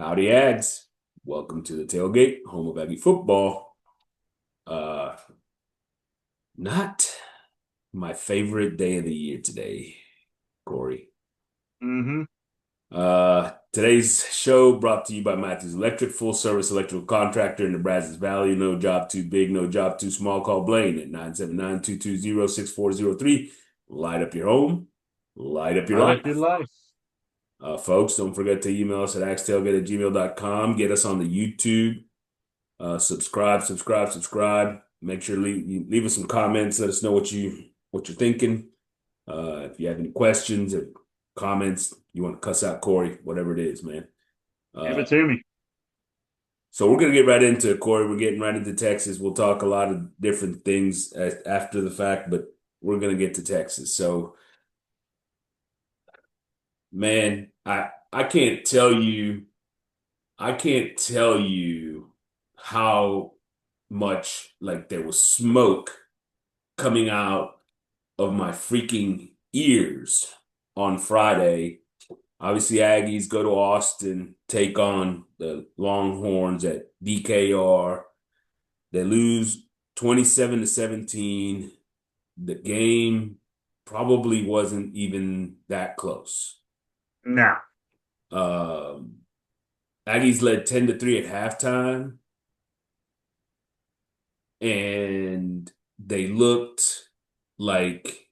Howdy, Ags. Welcome to the tailgate, home of Aggie Football. Uh, Not my favorite day of the year today, Corey. hmm Today's show brought to you by Matthews Electric, full service electrical contractor in the Brazos Valley. No job too big, no job too small. Call Blaine at 979-220-6403. Light up your home, light up your Light up your life. life. Folks, don't forget to email us at agstailgate@gmail.com. Get us on the YouTube. Subscribe. Make sure you leave us some comments. Let us know what you're thinking. If you have any questions or comments, you want to cuss out Corey, whatever it is, man. Give Uh, it to me. so we're gonna get right into it, Corey. We're getting right into Texas. We'll talk a lot of different things after the fact, but we're gonna get to Texas. So, man, I can't tell you, I can't tell you how much like there was smoke coming out of my freaking ears on Friday. Obviously, Aggies go to Austin, take on the Longhorns at DKR. They lose 27-17. The game probably wasn't even that close. Now, Um, Aggies led 10-3 at halftime, and they looked like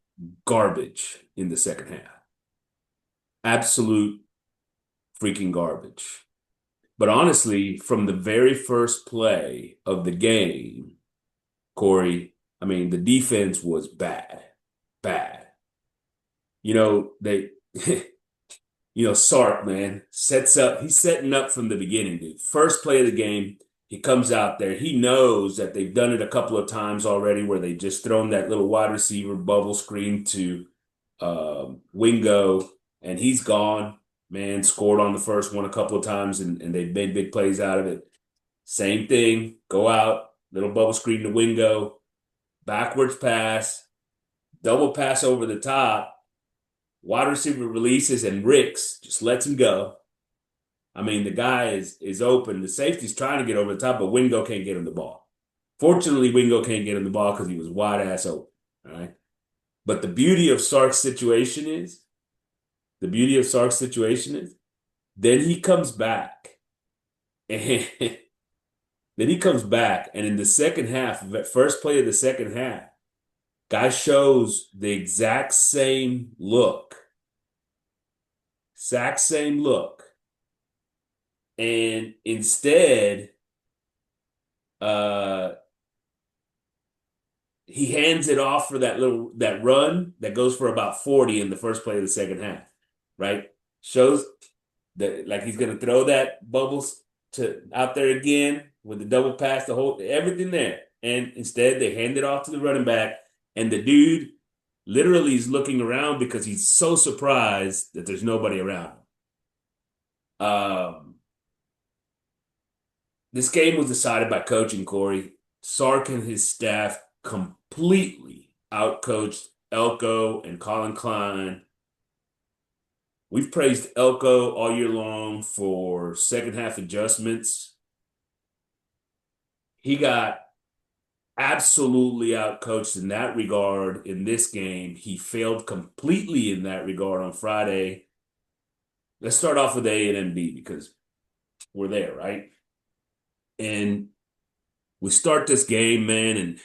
garbage in the second half. Absolute freaking garbage. But honestly, from the very first play of the game, Corey, I mean, the defense was bad, bad. They, Sark, man, he's setting up from the beginning, dude. First play of the game, he comes out there. He knows that they've done it a couple of times already where they just thrown that little wide receiver bubble screen to Wingo, and he's gone. Man, scored on the first one a couple of times, and they've made big plays out of it. Same thing, go out, little bubble screen to Wingo, backwards pass, double pass over the top, wide receiver releases, and Ricks just lets him go. I mean, the guy is open. The safety's trying to get over the top, but Wingo can't get him the ball. Fortunately, Wingo can't get him the ball because he was wide ass open. All right. But the beauty of Sark's situation is, then he comes back, and then he comes back, and in the second half, first play of the second half, guy shows the exact same look, and instead, uh, he hands it off for that run that goes for about 40 in the first play of the second half, right? Shows that like he's gonna throw that bubbles to out there again with the double pass, the whole everything there. And instead they hand it off to the running back, and the dude literally is looking around because he's so surprised that there's nobody around him. This game was decided by coaching, Corey. Sark and his staff completely outcoached Elko and Colin Klein. We've praised Elko all year long for second half adjustments. He got absolutely outcoached in that regard in this game. He failed completely in that regard on Friday. Let's start off with A&M because we're there, right? And we start this game, man, and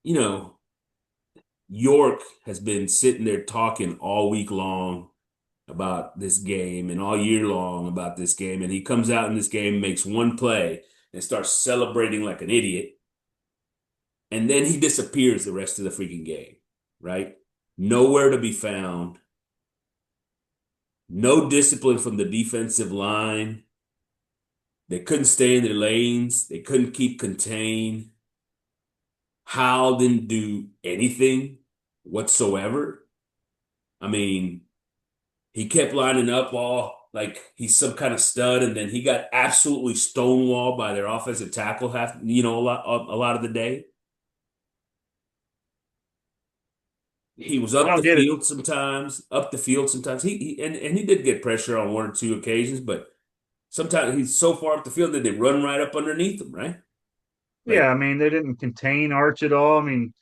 you know, York has been sitting there talking all week long about this game and all year long about this game. And he comes out in this game, makes one play, and starts celebrating like an idiot. And then he disappears the rest of the freaking game, right? Nowhere to be found. No discipline from the defensive line. They couldn't stay in their lanes. They couldn't keep contained. Howell didn't do anything whatsoever. I mean, he kept lining up all like he's some kind of stud, and then he got absolutely stonewalled by their offensive tackle a lot of the day. He was I up don't the get it. field sometimes, up the field sometimes. And he did get pressure on one or two occasions, but sometimes he's so far up the field that they run right up underneath him, right? Yeah, Like I mean, they didn't contain Arch at all. I mean,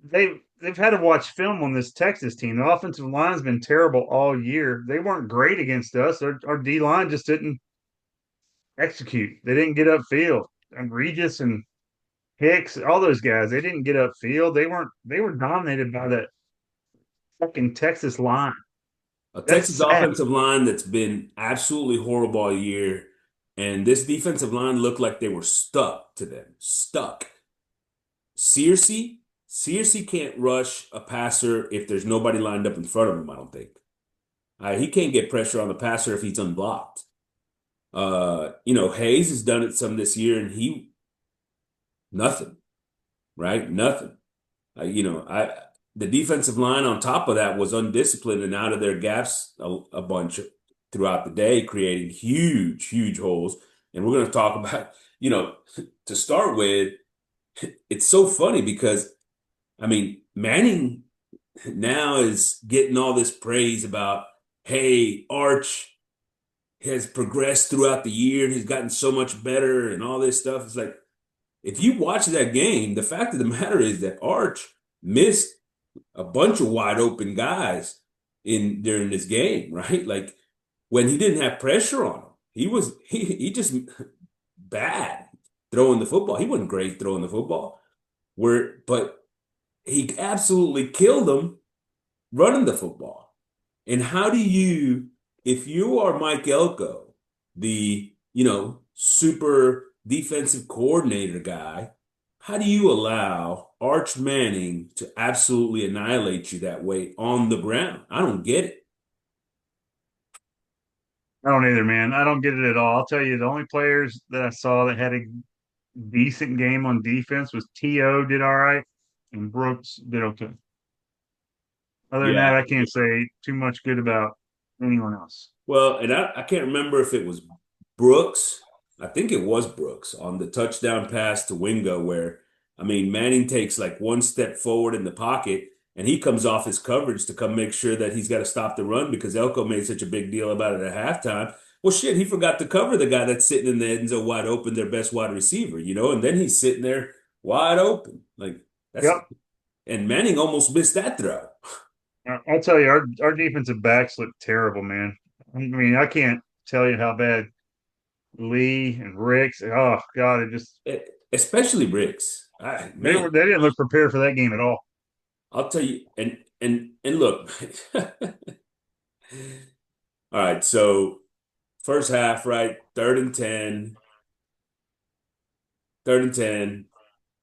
they've had to watch film on this Texas team. The offensive line's been terrible all year. They weren't great against us. Our D line just didn't execute. They didn't get upfield. And Regis and Hicks, all those guys, they didn't get upfield. They were dominated by that fucking Texas line. a That's Texas sad. offensive line that's been absolutely horrible all year, and this defensive line looked like they were stuck to them. Stuck. Searcy, Searcy can't rush a passer if there's nobody lined up in front of him, I don't think. He can't get pressure on the passer if he's unblocked. Hayes has done it some this year, and he nothing, right? Nothing. I the defensive line on top of that was undisciplined and out of their gaps a bunch throughout the day, creating huge, huge holes. And we're going to talk about, to start with, it's so funny because I mean, Manning now is getting all this praise about, hey, Arch has progressed throughout the year and he's gotten so much better and all this stuff. It's like, if you watch that game, the fact of the matter is that Arch missed a bunch of wide open guys in during this game, right? Like when he didn't have pressure on him, he just bad throwing the football. He wasn't great throwing the football. But he absolutely killed them running the football. And how do you, if you are Mike Elko, the, super defensive coordinator guy, how do you allow Arch Manning to absolutely annihilate you that way on the ground? I don't get it. I don't either, man. I don't get it at all. I'll tell you, the only players that I saw that had a decent game on defense was T.O. did all right, and Brooks did okay. Other than that, Yeah. I can't say too much good about anyone else. Well, and I can't remember if it was Brooks. I think it was Brooks on the touchdown pass to Wingo, where, I mean, Manning takes like one step forward in the pocket and he comes off his coverage to come make sure that he's got to stop the run because Elko made such a big deal about it at halftime. Well, shit, he forgot to cover the guy that's sitting in the end zone wide open, their best wide receiver, and then he's sitting there wide open. Like, that's, Yep. and Manning almost missed that throw. I'll tell you, our defensive backs look terrible, man. I mean, I can't tell you how bad Lee and Ricks. Oh God, it just Especially Briggs. Man, they didn't look prepared for that game at all. I'll tell you, and look. All right, so first half, right? Third and 10.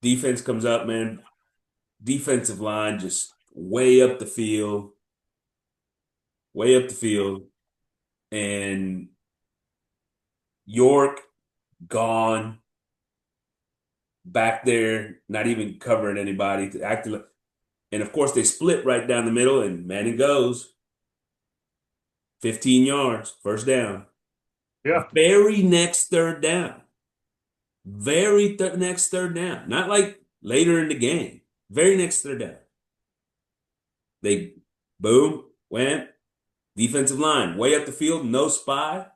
Defense comes up, man. Defensive line just way up the field, and York gone back there, not even covering anybody to act like, and of course they split right down the middle, and Manning goes 15 yards, first down. Yeah, Very next third down. Next third down. Not like later in the game. Very next third down. They boom, went, defensive line, way up the field, no spy.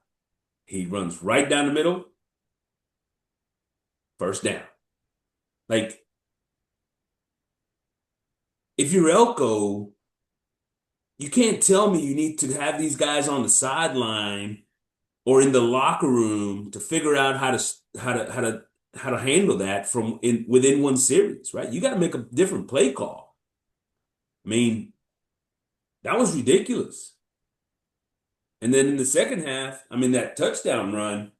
He runs right down the middle, first down. Like, if you're Elko, you can't tell me you need to have these guys on the sideline or in the locker room to figure out how to handle that from within one series, right? You got to make a different play call. I mean, that was ridiculous. And then in the second half, I mean, that touchdown run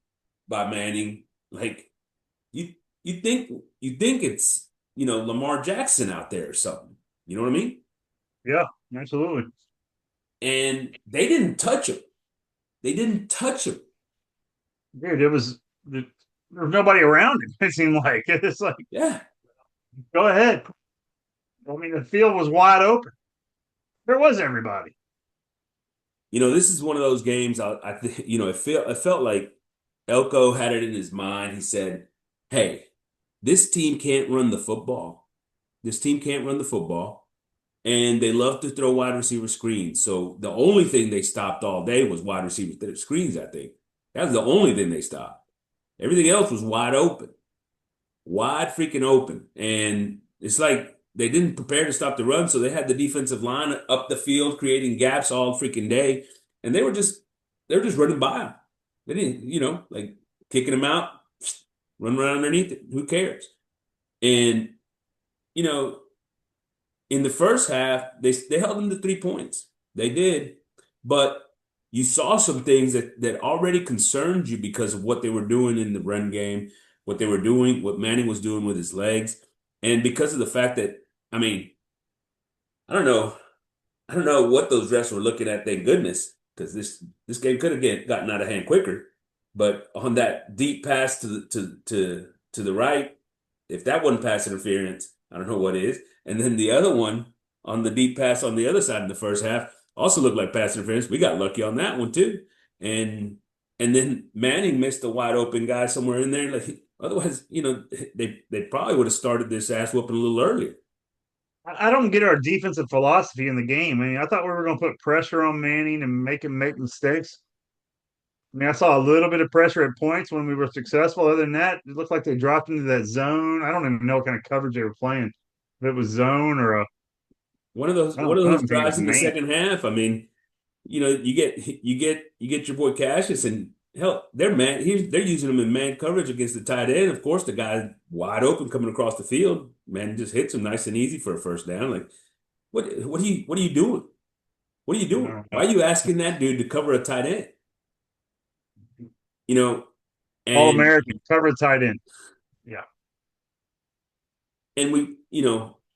by Manning, like you you think it's Lamar Jackson out there or something. You know what I mean? yeah, absolutely. And they didn't touch him. They didn't touch him. Dude, there was nobody around him. It seemed like it's like Yeah. go ahead. I mean, the field was wide open. There was everybody. This is one of those games. I think it felt like Elko had it in his mind. He said, "Hey, this team can't run the football. This team can't run the football, and they love to throw wide receiver screens. So the only thing they stopped all day was wide receiver screens. I think That was the only thing they stopped. Everything else was wide open, wide freaking open. And it's like they didn't prepare to stop the run, so they had the defensive line up the field creating gaps all freaking day, and they were just running by them. They didn't, like kicking them out, run around underneath it. Who cares? And you know, in the first half, they held them to 3 points. They did, but you saw some things that already concerned you because of what they were doing in the run game, what they were doing, what Manning was doing with his legs, and because of the fact that, I mean, I don't know, I don't know what those refs were looking at. Thank goodness, because this game could have gotten out of hand quicker. But on that deep pass to the right, if that wasn't pass interference, I don't know what is. And then the other one on the deep pass on the other side in the first half also looked like pass interference. We got lucky on that one too. And and then Manning missed a wide open guy somewhere in there. Like otherwise, they probably would have started this ass whooping a little earlier. I don't get our defensive philosophy in the game. I mean, I thought we were going to put pressure on Manning and make him make mistakes. I mean, I saw a little bit of pressure at points when we were successful. Other than that, it looked like they dropped into that zone. I don't even know what kind of coverage they were playing. If it was zone or a, One of those I one don't, of I don't those even think it drives was in the man. second half. I mean, you get your boy Cassius and hell, they're using him in man coverage against the tight end. Of course, the guy wide open coming across the field, man just hits him nice and easy for a first down. Like, what are you doing? What are you doing? Why are you asking that dude to cover a tight end? You know, All and American, cover the tight end. Yeah. and we,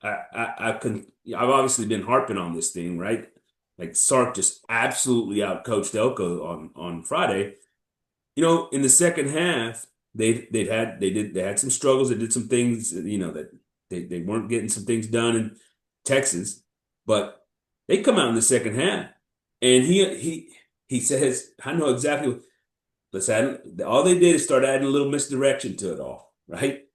I've obviously been harping on this thing, right? Like Sark just absolutely outcoached Elko on Friday. In the second half, they had some struggles. They did some things, that they weren't getting some things done in Texas, but they come out in the second half, and he says, "I know exactly. Let's add." All they did is start adding a little misdirection to it all, right?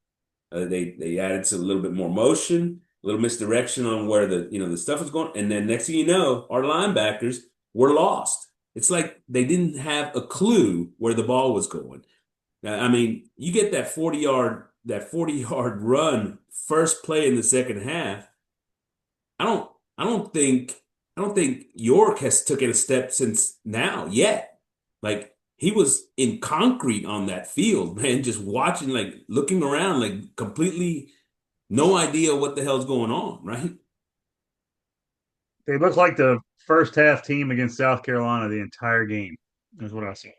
They added some a little bit more motion, a little misdirection on where the stuff is going, and then next thing you know, our linebackers were lost. It's like they didn't have a clue where the ball was going. Now, I mean, you get that 40-yard run first play in the second half. I don't I don't think York has taken a step since now yet. Like he was in concrete on that field, man, just watching, like looking around, like completely no idea what the hell's going on, right? They look like the first half team against South Carolina the entire game, is what I saw.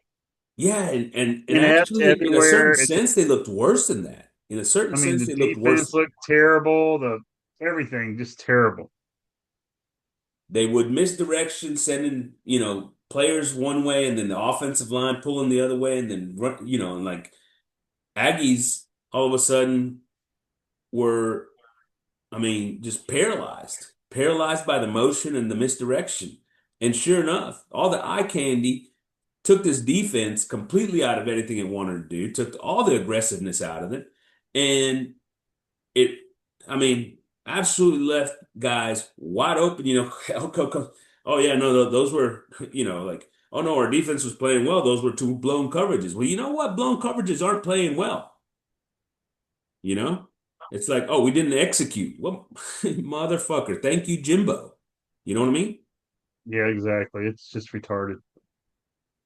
Yeah, and Inept actually, in a certain everywhere. sense, they looked worse than that. In a certain I mean, sense, the they looked worse. defense looked terrible. The everything just terrible. They would misdirection, sending, players one way and then the offensive line pulling the other way and then run, and like Aggies all of a sudden were, I mean, just paralyzed by the motion and the misdirection. And sure enough, all the eye candy took this defense completely out of anything it wanted to do, took all the aggressiveness out of it. And it, I mean, absolutely left guys wide open. Elko, oh yeah, no, those were, like, oh no, our defense was playing well. Those were two blown coverages. Well, you know what? Blown coverages aren't playing well. You know, it's like, oh, we didn't execute. Well, motherfucker, thank you, Jimbo. You know what I mean? Yeah, exactly. It's just retarded.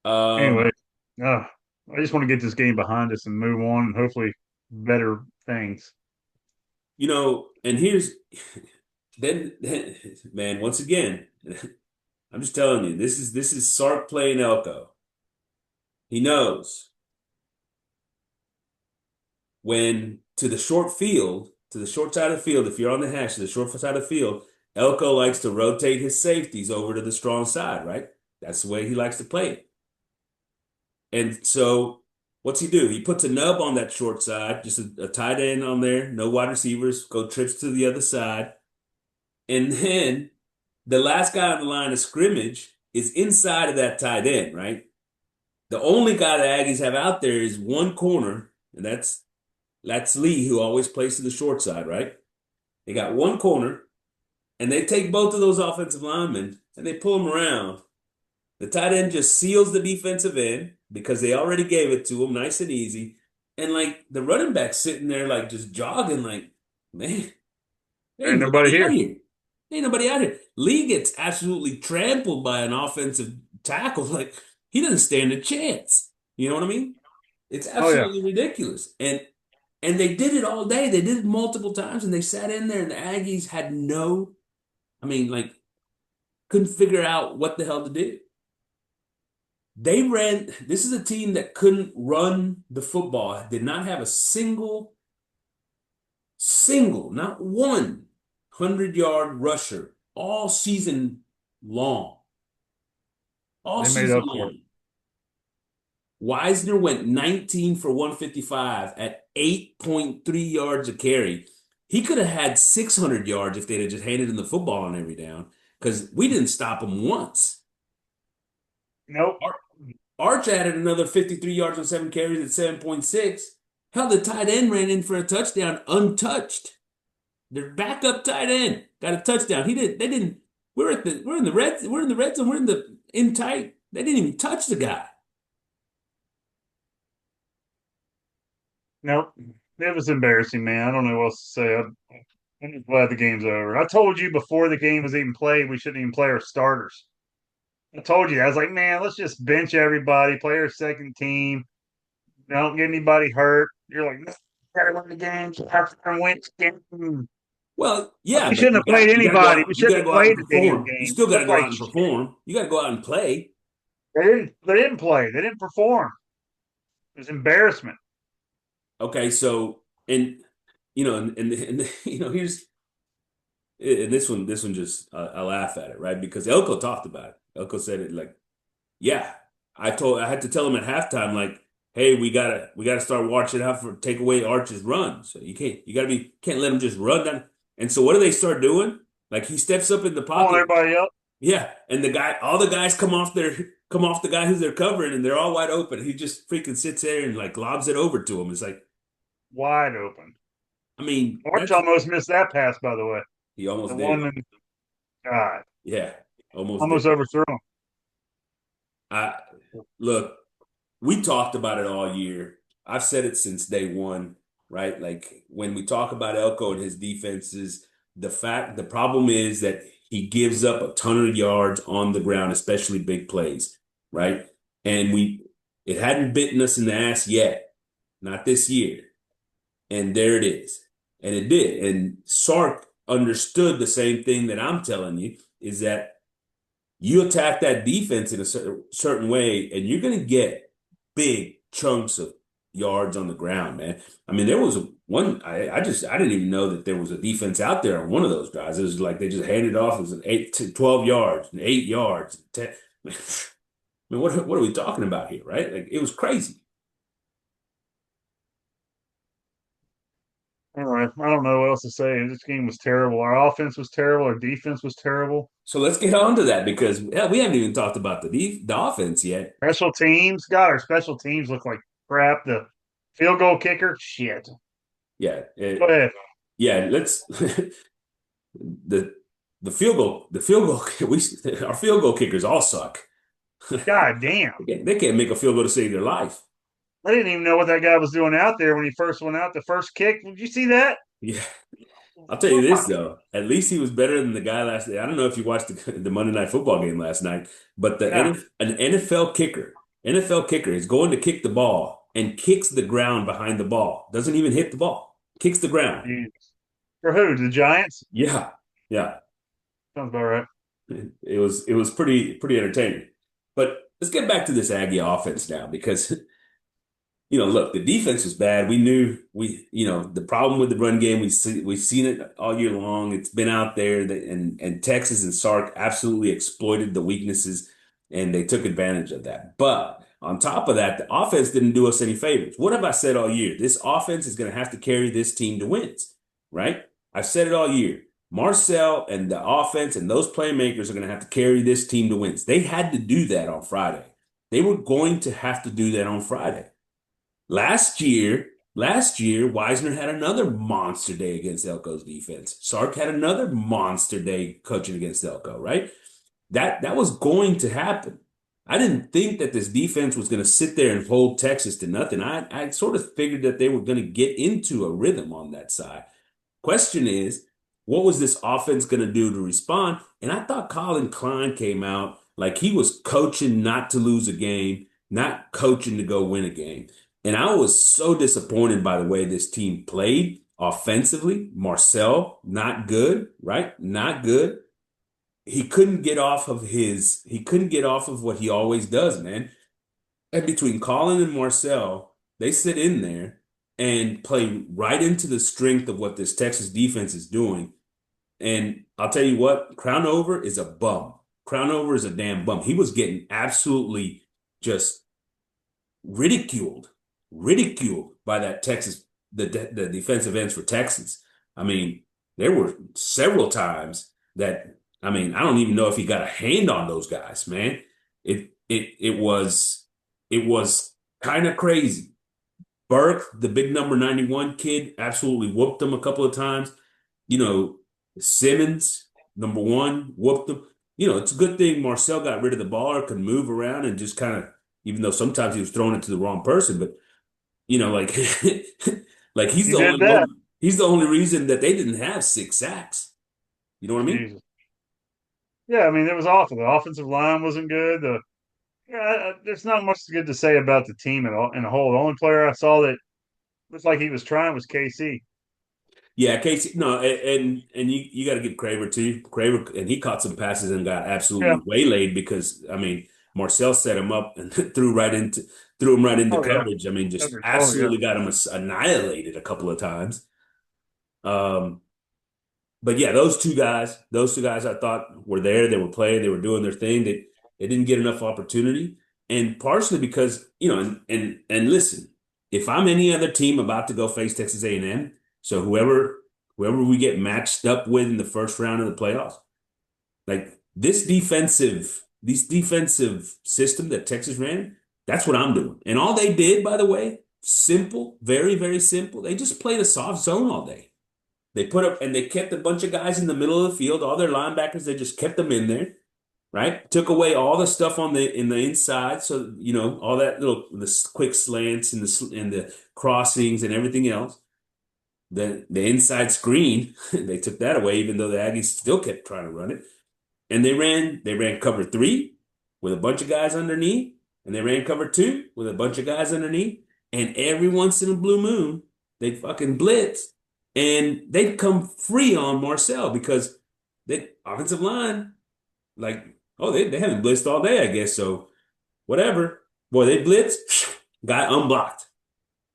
Anyway, Um, uh, I just want to get this game behind us and move on and hopefully better things. and here's then, man, once again, I'm just telling you, this is Sark playing Elko. He knows when to the short side of the field, if you're on the hash, to the short side of the field, Elko likes to rotate his safeties over to the strong side, right? That's the way he likes to play it. And so what's he do? He puts a nub on that short side, just a tight end on there, no wide receivers, go trips to the other side. And then the last guy on the line of scrimmage is inside of that tight end, right? The only guy the Aggies have out there is one corner, and that's Lee, who always plays to the short side, right? They got one corner, and they take both of those offensive linemen and they pull them around. The tight end just seals the defensive end because they already gave it to him nice and easy. And like the running back sitting there, like just jogging, like, man, there Ain't ain't nobody nobody out here. here. Ain't nobody out here. Lee gets absolutely trampled by an offensive tackle. Like, he doesn't stand a chance. You know what I mean? It's Oh yeah. absolutely ridiculous. And they did it all day. They did it multiple times, and they sat in there, and the Aggies had no, I mean, like, couldn't figure out what the hell to do. They ran, this is a team that couldn't run the football, did not have a not one 100-yard rusher all season long. All They made season up for it. long. Wisner went 19 for 155 at 8.3 yards a carry. He could have had 600 yards if they'd have just handed him the football on every down because we didn't stop him once. Nope. Ar- Arch added another 53 yards on 7 carries at 7.6. Hell, the tight end ran in for a touchdown untouched. Their backup tight end got a touchdown. He did. They didn't. We're in the red zone. We're in tight. They didn't even touch the guy. Nope. It was embarrassing, man. I don't know what else to say. I'm just glad the game's over. I told you before the game was even played, we shouldn't even play our starters. I told you that. I was like, man, let's just bench everybody, play our second team. Don't get anybody hurt. You're like, no, gotta win the game. Have to win the game. Well, Like, yeah, we but shouldn't have played anybody. We you shouldn't gotta have go out and played the damn perform. You game. still We gotta looked go like out and shit. perform. You gotta go out and play. They didn't play. They didn't perform. It was embarrassment. Okay, so and here's and this one just I laugh at it, right? Because Elko talked about it. Elko said it like, yeah, I had to tell him at halftime, like, hey, we gotta start watching out for take away Arch's run. So can't let him just run down. And so what do they start doing? Like he steps up in the Pulling pocket. everybody up Yeah, and all the guys come off the guy who they're covering, and they're all wide open. He just freaking sits there and like lobs it over to him. It's like, wide open. I mean, March almost missed that pass, by the way. he The almost one did. that God Yeah, almost did. almost overthrew him. I look, we talked about it all year. I've said it since day one, right? Like when we talk about Elko and his defenses, the problem is that he gives up a ton of yards on the ground, especially big plays, right? And it hadn't bitten us in the ass yet, not this year. And there it is. And it did. And Sark understood the same thing that I'm telling you is that you attack that defense in a certain way, and you're going to get big chunks of yards on the ground, man. I mean, there was one, I didn't even know that there was a defense out there on one of those drives. It was like they just handed it off. It was an 8 to 12 yards, and 8 yards, 10. I mean, what are we talking about here, right? Like, it was crazy. Anyway, I don't know what else to say. This game was terrible. Our offense was terrible. Our defense was terrible. So let's get on to that because hell, we haven't even talked about the offense yet. Special teams, God, our special teams look like crap. The field goal kicker, shit. Yeah, Go ahead. yeah. Let's the the field goal we our field goal kickers all suck. God damn. They can't make a field goal to save their life. I didn't even know what that guy was doing out there when he first went out. The first kick. Did you see that? Yeah, I'll tell you this though. At least he was better than the guy last night. I don't know if you watched the Monday Night Football game last night, but Yeah. an NFL kicker is going to kick the ball and kicks the ground behind the ball. Doesn't even hit the ball. Kicks the ground. Jesus. For who? The Giants? Yeah, yeah. Sounds about right. It was pretty entertaining. But let's get back to this Aggie offense now because look, the defense was bad. We knew the problem with the run game. We've seen it all year long. It's been out there and Texas and Sark absolutely exploited the weaknesses and they took advantage of that. But on top of that, the offense didn't do us any favors. What have I said all year? This offense is going to have to carry this team to wins, right? I've said it all year. Marcel and the offense and those playmakers are going to have to carry this team to wins. They had to do that on Friday. They were going to have to do that on Friday. Last year, Wisner had another monster day against Elko's defense. Sark had another monster day coaching against Elko, right? That was going to happen. I didn't think that this defense was going to sit there and hold Texas to nothing. I sort of figured that they were going to get into a rhythm on that side. Question is, what was this offense going to do to respond? And I thought Colin Klein came out like he was coaching not to lose a game, not coaching to go win a game. And I was so disappointed by the way this team played offensively. Marcel, not good, right? Not good. He couldn't get off of what he always does, man. And between Colin and Marcel, they sit in there and play right into the strength of what this Texas defense is doing. And I'll tell you what, Crownover is a bum. Crownover is a damn bum. He was getting absolutely just ridiculed, ridiculed by that Texas, the defensive ends for Texas. I mean, there were several times that, I mean, I don't even know if he got a hand on those guys, man. It was kind of crazy. Burke, the big number 91 kid, absolutely whooped him a couple of times. You know, Simmons, number one, whooped him. You know, it's a good thing Marcel got rid of the ball or could move around and just kind of, even though sometimes he was throwing it to the wrong person, but like like He did that. he's the only reason that they didn't have 6 sacks. You know what I mean? Jesus. Yeah, I mean, it was awful. The offensive line wasn't good. There's not much good to say about the team at all in a whole. The only player I saw that looked like he was trying was KC. Yeah, Casey. No, and you got to give Craver too. Craver, and he caught some passes and got Yeah. absolutely waylaid because I mean Marcel set him up and threw him right into Oh yeah. coverage. I mean, just Coverage. Oh yeah. absolutely got him annihilated a couple of times. Um, but yeah, those two guys I thought were there. They were playing. They were doing their thing. They didn't get enough opportunity, and partially because and listen, if I'm any other team about to go face Texas A&M, so whoever we get matched up with in the first round of the playoffs, like this defensive system that Texas ran, that's what I'm doing. And all they did, by the way, simple, very, very simple. They just played a soft zone all day. They put up and they kept a bunch of guys in the middle of the field, all their linebackers, they just kept them in there, right? Took away all the stuff on the inside, so all that the quick slants and the crossings and everything else. The inside screen, they took that away, even though the Aggies still kept trying to run it. And they ran cover three with a bunch of guys underneath, and they ran cover two with a bunch of guys underneath. And every once in a blue moon, they'd fucking blitz and they'd come free on Marcel because the offensive line, like, oh, they haven't blitzed all day, I guess. So whatever. Boy, they blitz, guy unblocked,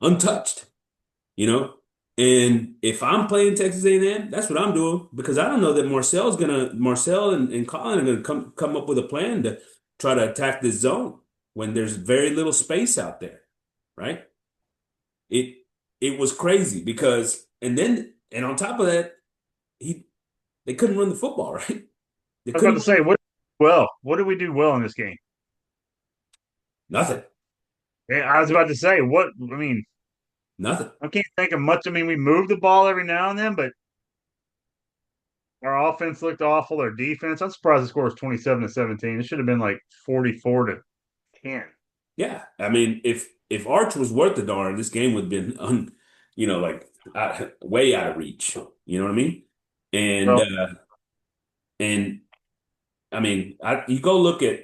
untouched, you know? And if I'm playing Texas A&M, that's what I'm doing because I don't know that Marcel and Colin are gonna come up with a plan to try to attack this zone when there's very little space out there, right? It it was crazy because and on top of that, he they couldn't run the football, right? They I was about couldn't to say, run what did we do well in this game? nothing, Yeah, I was about to say, what I mean, nothing. I can't think of much. I mean, we moved the ball every now and then, but our offense looked awful. Our defense, I'm surprised the score was 27-17. It should have been like 44-10. Yeah, I mean, if Arch was worth the darn, this game would have been like way out of reach. You know what I mean? And Well, uh, and I mean, you go look at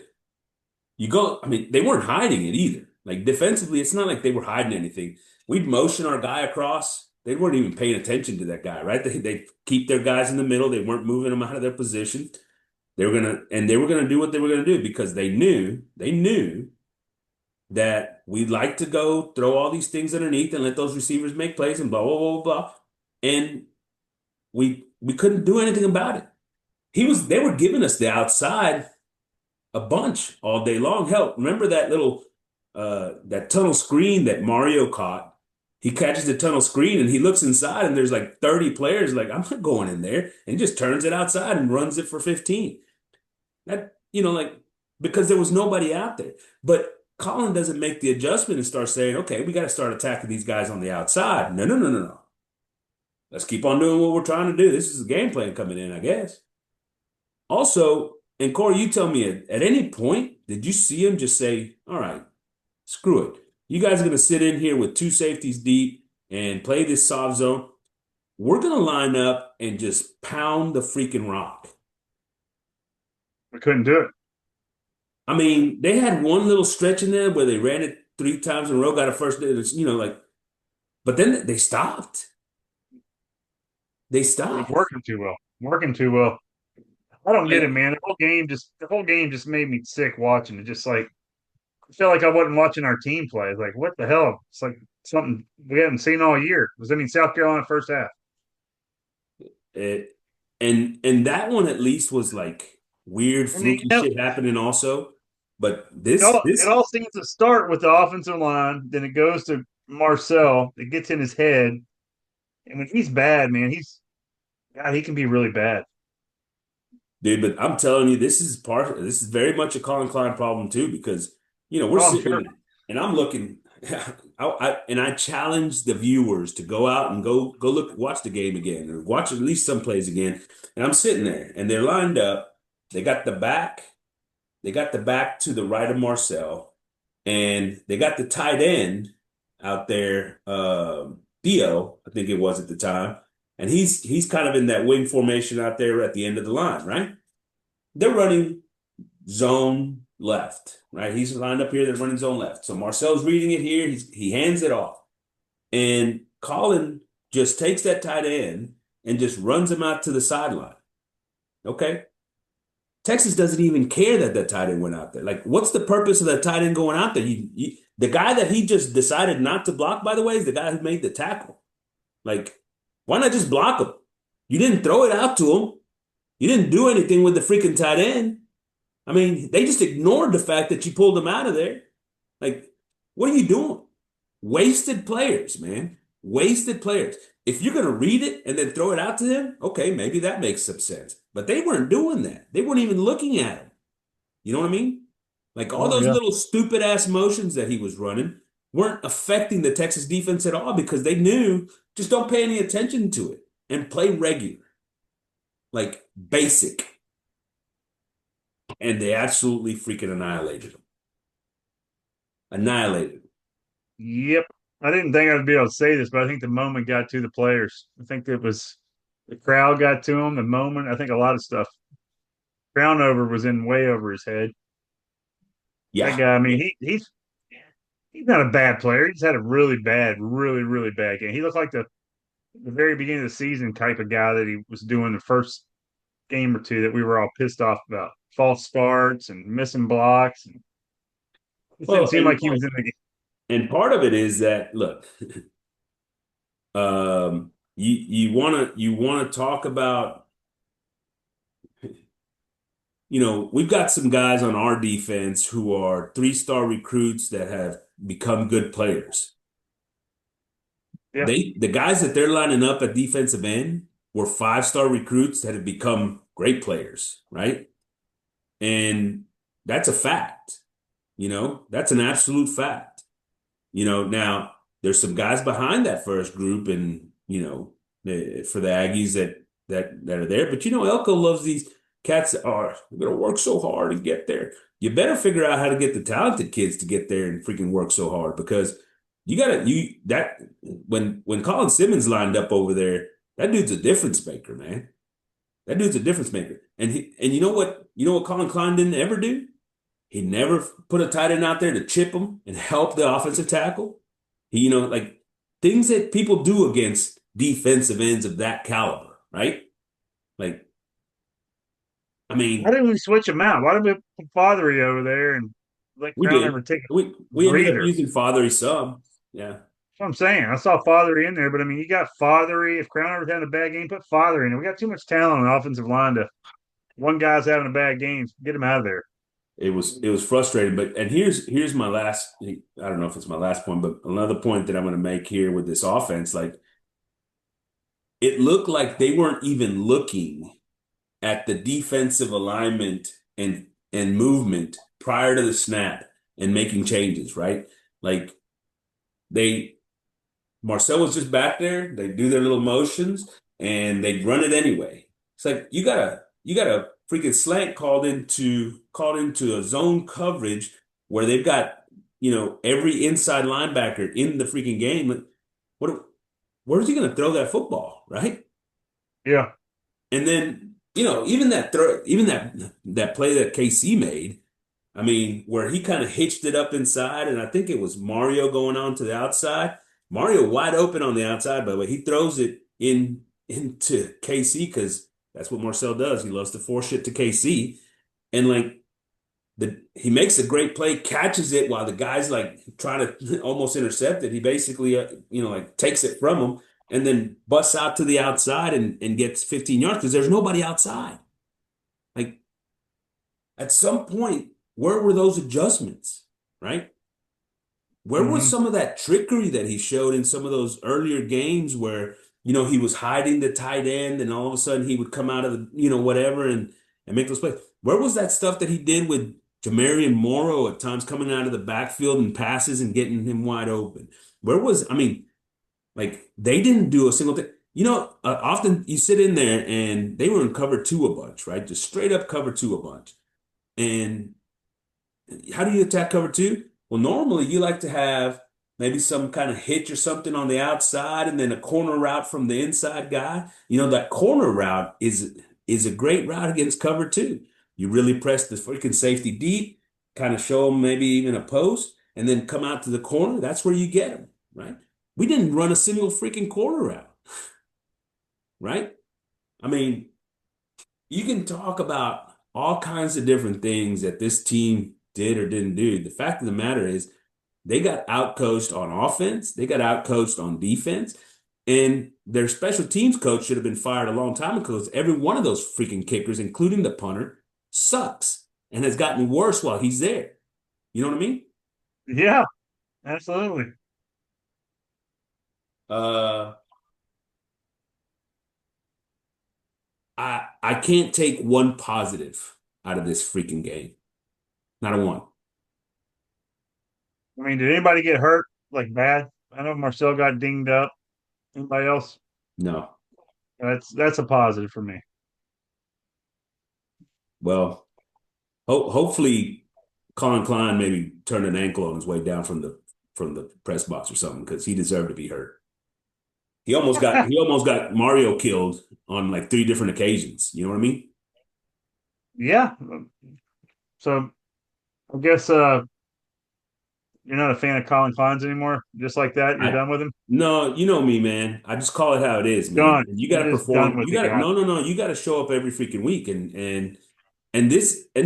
you go. I mean, they weren't hiding it either. Like defensively, it's not like they were hiding anything. We'd motion our guy across. They weren't even paying attention to that guy, right? They keep their guys in the middle. They weren't moving them out of their position. They were gonna do what they were gonna do because they knew that we'd like to go throw all these things underneath and let those receivers make plays and blah blah blah blah. And we couldn't do anything about it. They were giving us the outside a bunch all day long. Hell, remember that tunnel screen that Mario caught? He catches the tunnel screen and he looks inside and there's like 30 players like I'm not going in there and just turns it outside and runs it for 15. That like because there was nobody out there. But Colin doesn't make the adjustment and start saying, okay, we got to start attacking these guys on the outside. No, no, no, no, no. Let's keep on doing what we're trying to do. This is a game plan coming in, I guess. Also, and Corey, you tell me at any point did you see him just say, all right, screw it. You guys are going to sit in here with two safeties deep and play this soft zone. We're going to line up and just pound the freaking rock. We couldn't do it. I mean, they had one little stretch in there where they ran it three times in a row, got a first, but then they stopped. They It was stopped. working too well. Working too well. I don't get it, Like, man. The whole game just made me sick watching it. Just like I felt like I wasn't watching our team play. It's like, what the hell? It's like something we haven't seen all year. South Carolina first half. it, and that one at least was like weird, And you fluky know, shit happening also. But it this, all it this, all seems to start with the offensive line, then it goes to Marcel. It gets in his head, and when he's bad, man, he can be really bad. dude, but I'm telling you, this is very much a Colin Klein problem too, because we're Oh, I'm sitting sure. in and I'm looking, I challenge the viewers to go out and go look, watch the game again, or watch at least some plays again. And I'm sitting there, and they're lined up. They got the back, they got the back to the right of Marcel, and they got the tight end out there, Theo, I think it was at the time, and he's kind of in that wing formation out there at the end of the line, right? They're running zone left, right? He's lined up here. They're running zone left. So Marcel's reading it here. He hands it off. And Colin just takes that tight end and just runs him out to the sideline. Okay. Texas doesn't even care that that tight end went out there. Like, what's the purpose of that tight end going out there? The guy that he just decided not to block, by the way, is the guy who made the tackle. Like, why not just block him? You didn't throw it out to him. You didn't do anything with the freaking tight end. I mean, they just ignored the fact that you pulled him out of there. Like, what are you doing? Wasted players, man. Wasted players. If you're going to read it and then throw it out to them, okay, maybe that makes some sense. But they weren't doing that. They weren't even looking at him. You know what I mean? Like all Oh those yeah. little stupid ass motions that he was running weren't affecting the Texas defense at all because they knew just don't pay any attention to it and play regular, like basic. And they absolutely freaking annihilated him. Annihilated. Yep. I didn't think I'd be able to say this, but I think the moment got to the players. I think it was the crowd got to him. The moment. I think a lot of stuff. Crownover was in way over his head. That Yeah. guy. I mean, he's not a bad player. He's had a really bad, really, really bad game. He looked like the very beginning of the season type of guy that he was doing the first game or two that we were all pissed off about. False starts and missing blocks. And it didn't Well, seem like he was in the game. and part of it is that look, you wanna talk about, we've got some guys on our defense who are three-star recruits that have become good players. Yeah. The guys that they're lining up at defensive end were five-star recruits that have become great players, right? And that's a fact. That's an absolute fact. Now there's some guys behind that first group, and for the Aggies that are there. But Elko loves these cats that are going to work so hard and get there. You better figure out how to get the talented kids to get there and freaking work so hard because you gotta you that when Colin Simmons lined up over there, that dude's a difference maker, man. That dude's a difference maker. And you know what? You know what Colin Klein didn't ever do? He never put a tight end out there to chip him and help the offensive tackle. Like things that people do against defensive ends of that caliber, right? Like, I Why mean, didn't we switch him out? Why did we put Fathery over there and let we Crown did. never take a We ended up breather? using Fathery some. Yeah. That's what I'm saying. I saw Fathery in there, but I mean, you got Fathery. If Crown ever had a bad game, put Fathery in there. We got too much talent on the offensive line to one guy's having a bad game. Get him out of there. It was frustrating, but and here's my last, I don't know if it's my last point, but another point that I'm going to make here with this offense, like it looked like they weren't even looking at the defensive alignment and movement prior to the snap and making changes, right? Like they Marcel was just back there, they do their little motions and they run it anyway. It's like you gotta freaking slant called into a zone coverage where they've got, every inside linebacker in the freaking game. Like, what where's he gonna throw that football, right? Yeah. And then, even that play that KC made, I mean, where he kind of hitched it up inside, and I think it was Mario going on to the outside. Mario wide open on the outside, by the way. He throws it into KC because that's what Marcel does. He loves to force it to KC. And like he makes a great play, catches it while the guy's like trying to almost intercept it. He basically, like takes it from him and then busts out to the outside and gets 15 yards because there's nobody outside. Like at some point, where were those adjustments, right? Where was Hmm. some of that trickery that he showed in some of those earlier games where, he was hiding the tight end and all of a sudden he would come out of the, whatever and make those plays? Where was that stuff that he did with Jamarian Morrow at times coming out of the backfield and passes and getting him wide open? I mean, like they didn't do a single thing. Often you sit in there and they were in cover two a bunch, right? Just straight up cover two a bunch. And how do you attack cover two? Well, normally you like to have maybe some kind of hitch or something on the outside and then a corner route from the inside guy. That corner route is a great route against cover two. You really press the freaking safety deep, kind of show them maybe even a post, and then come out to the corner. That's where you get them, right? We didn't run a single freaking corner route, right? I mean, you can talk about all kinds of different things that this team did or didn't do. The fact of the matter is they got outcoached on offense, they got outcoached on defense, and their special teams coach should have been fired a long time ago because every one of those freaking kickers, including the punter, sucks and has gotten worse while he's there. You know what I mean? Yeah, absolutely. Uh, I can't take one positive out of this freaking game. Not a one. I mean, did anybody get hurt like bad? I know Marcel got dinged up. Anybody else? No. That's a positive for me. Well, hopefully Colin Klein maybe turned an ankle on his way down from the press box or something because he deserved to be hurt. He almost got Mario killed on like three different occasions. You know what I mean? Yeah. So I guess you're not a fan of Colin Klein's anymore. Just like that, you're I done with him. No, you know me, man. I just call it how it is, man. Done. And you got You're to just done perform. with You the got to guy. no, no, no. You got to show up every freaking week. And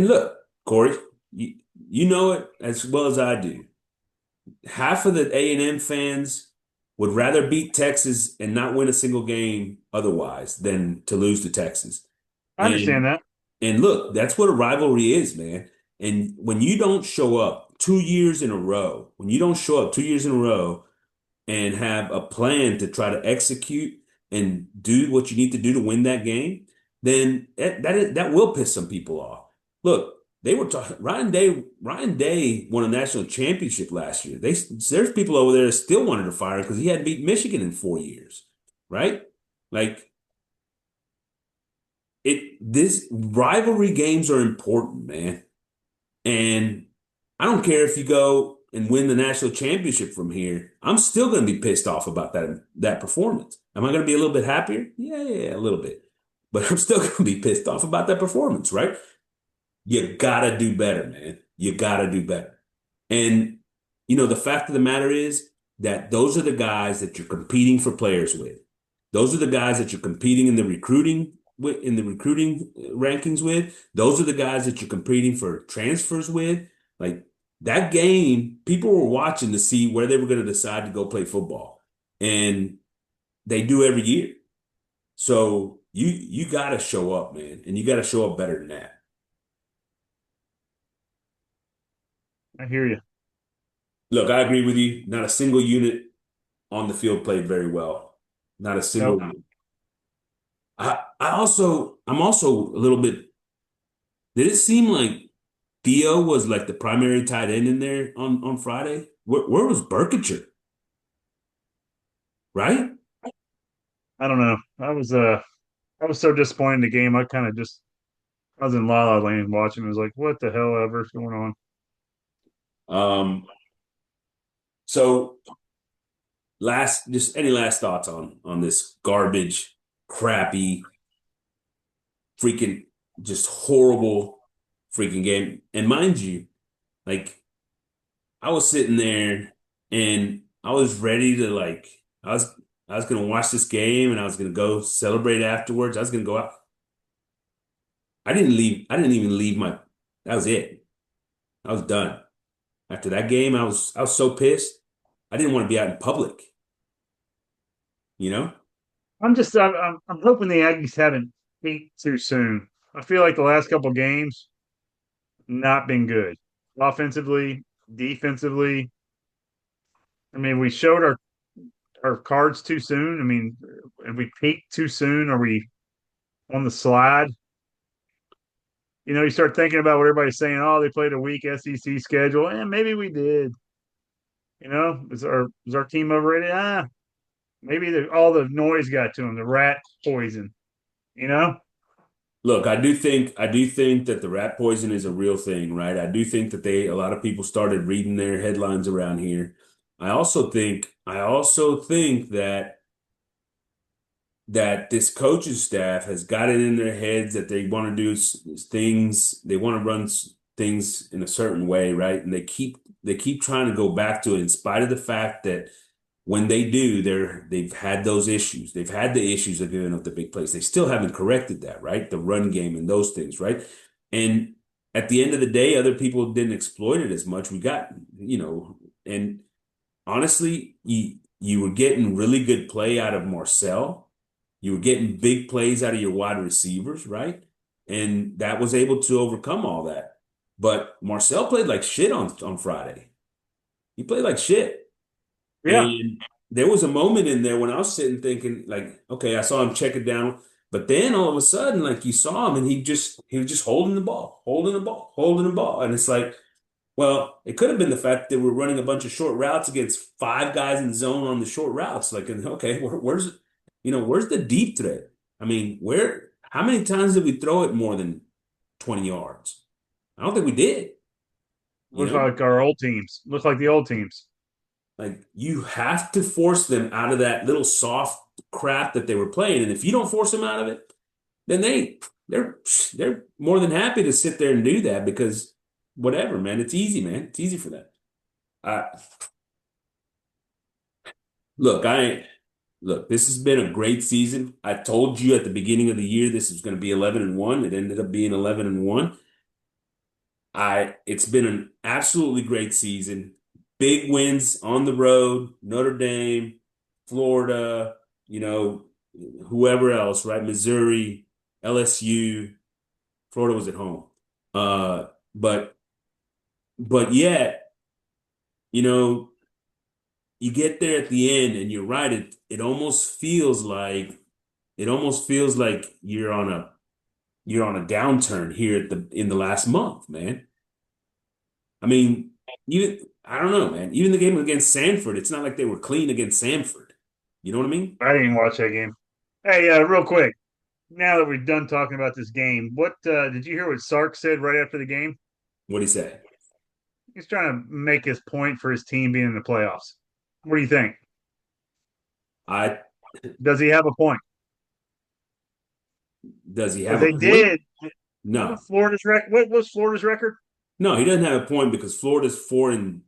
look, Corey, you know it as well as I do. Half of the A&M fans would rather beat Texas and not win a single game otherwise than to lose to Texas. I understand And that. and look, that's what a rivalry is, man. And when you don't show up 2 years in a row, when you don't show up 2 years in a row and have a plan to try to execute and do what you need to do to win that game, then that will piss some people off. Look, they were talking Ryan Day won a national championship last year. There's people over there that still wanted to fire him because he hadn't beat Michigan in 4 years, right? Like this rivalry games are important, man. And I don't care if you go and win the national championship from here. I'm still going to be pissed off about that performance. Am I going to be a little bit happier? Yeah, yeah, yeah, a little bit. But I'm still going to be pissed off about that performance, right? You got to do better, man. You got to do better. And the fact of the matter is that those are the guys that you're competing for players with. Those are the guys that you're competing in the recruiting rankings with. Those are the guys that you're competing for transfers with. Like that game, people were watching to see where they were going to decide to go play football. And they do every year. So you got to show up, man, and you got to show up better than that. I hear you. Look, I agree with you. Not a single unit on the field played very well. Not a single Nope. one. I'm also a little bit. Did it seem like Theo was like the primary tight end in there on Friday? Where was Burkitcher? Right? I don't know. I was so disappointed in the game. I kind of just I was in La La Land watching. I was like, what the hell ever is going on? Um, so just any last thoughts on this garbage, crappy, freaking, just horrible freaking game? And mind you, like I was sitting there and I was ready to I was I was gonna watch this game and I was gonna go celebrate afterwards. I was gonna go out. I didn't leave. I didn't even leave my. That was it. I was done. After that game, I was so pissed. I didn't want to be out in public, you know? I'm hoping the Aggies haven't peaked too soon. I feel like the last couple games not been good, offensively, defensively. I mean, we showed our cards too soon. I mean, and we peaked too soon. Are we on the slide? You start thinking about what everybody's saying. Oh, they played a weak SEC schedule, and maybe we did. Is our team overrated? Maybe all the noise got to them, the rat poison. You know, Look, I do think that the rat poison is a real thing, right? I do think that a lot of people started reading their headlines around here. I also think that this coaching staff has got it in their heads that they want to do things, they want to run things in a certain way, right? And they keep trying to go back to it in spite of the fact that when they do, they've had those issues. They've had the issues of giving up the big plays. They still haven't corrected that, right? The run game and those things, right? And at the end of the day, other people didn't exploit it as much. We got, and honestly, you were getting really good play out of Marcel. You were getting big plays out of your wide receivers, right? And that was able to overcome all that. But Marcel played like shit on Friday. He played like shit. yeah. And there was a moment in there when I was sitting thinking, like, okay, I saw him check it down. But then all of a sudden, like you saw him and he was just holding the ball, holding the ball, holding the ball. And it's like, well, it could have been the fact that we're running a bunch of short routes against five guys in zone on the short routes. Like, okay, where's the deep threat? I mean, how many times did we throw it more than 20 yards? I don't think we did, you Looks know? like our old teams. Looks like the old teams. Like, you have to force them out of that little soft crap that they were playing. And if you don't force them out of it, then they're they're more than happy to sit there and do that because whatever, man, it's easy, man. It's easy for them. I look, I look, this has been a great season. I told you at the beginning of the year this was going to be 11-1. It ended up being 11-1. It's been an absolutely great season. Big wins on the road, Notre Dame, Florida, whoever else, right? Missouri, LSU, Florida was at home. Uh, but yet, you know, you get there at the end and you're right, it almost feels like you're on a downturn here in the last month, man. I mean, I don't know, man. Even the game against Sanford, it's not like they were clean against Sanford. You know what I mean? I didn't watch that game. Hey, real quick. Now that we're done talking about this game, what did you hear what Sark said right after the game? What'd he say? He's trying to make his point for his team being in the playoffs. What do you think? I Does he have a point? Does he Because have a they point? did. What No. was Florida's record? What was Florida's record? No, he doesn't have a point because Florida's 4-8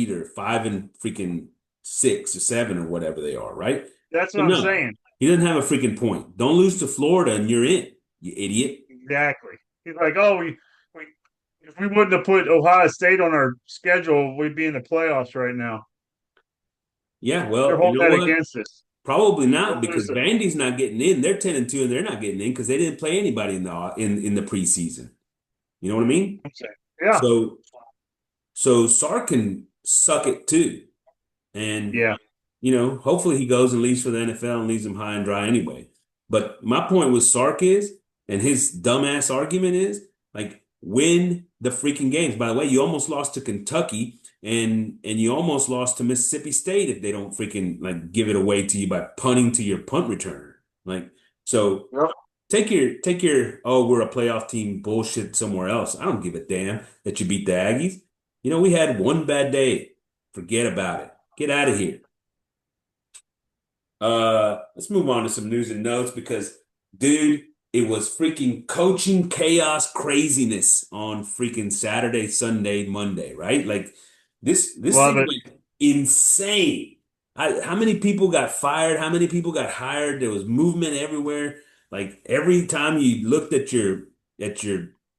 or 5-6 or 7 or whatever they are, right? That's So what I'm no, saying. he doesn't have a freaking point. Don't lose to Florida and you're in, you idiot. Exactly. He's like, oh, we if we wouldn't have put Ohio State on our schedule, we'd be in the playoffs right now. Yeah, They're well, you holding know that what? against us. Probably not We'll because lose it. Vandy's not getting in. They're 10-2 and they're not getting in because they didn't play anybody in the preseason. You know what I mean? I'm saying, yeah, So Sark can suck it too. And yeah. hopefully he goes and leaves for the NFL and leaves them high and dry anyway. But my point with Sark is, and his dumbass argument is, like, win the freaking games. By the way, you almost lost to Kentucky and you almost lost to Mississippi State if they don't freaking like give it away to you by punting to your punt returner. Like, so Yep. take your oh, we're a playoff team bullshit somewhere else. I don't give a damn that you beat the Aggies. We had one bad day. Forget about it. Get out of here. Let's move on to some news and notes because, dude, it was freaking coaching chaos craziness on freaking Saturday, Sunday, Monday, right? Like this Love thing it. went insane. How many people got fired? How many people got hired? There was movement everywhere. Like every time you looked at your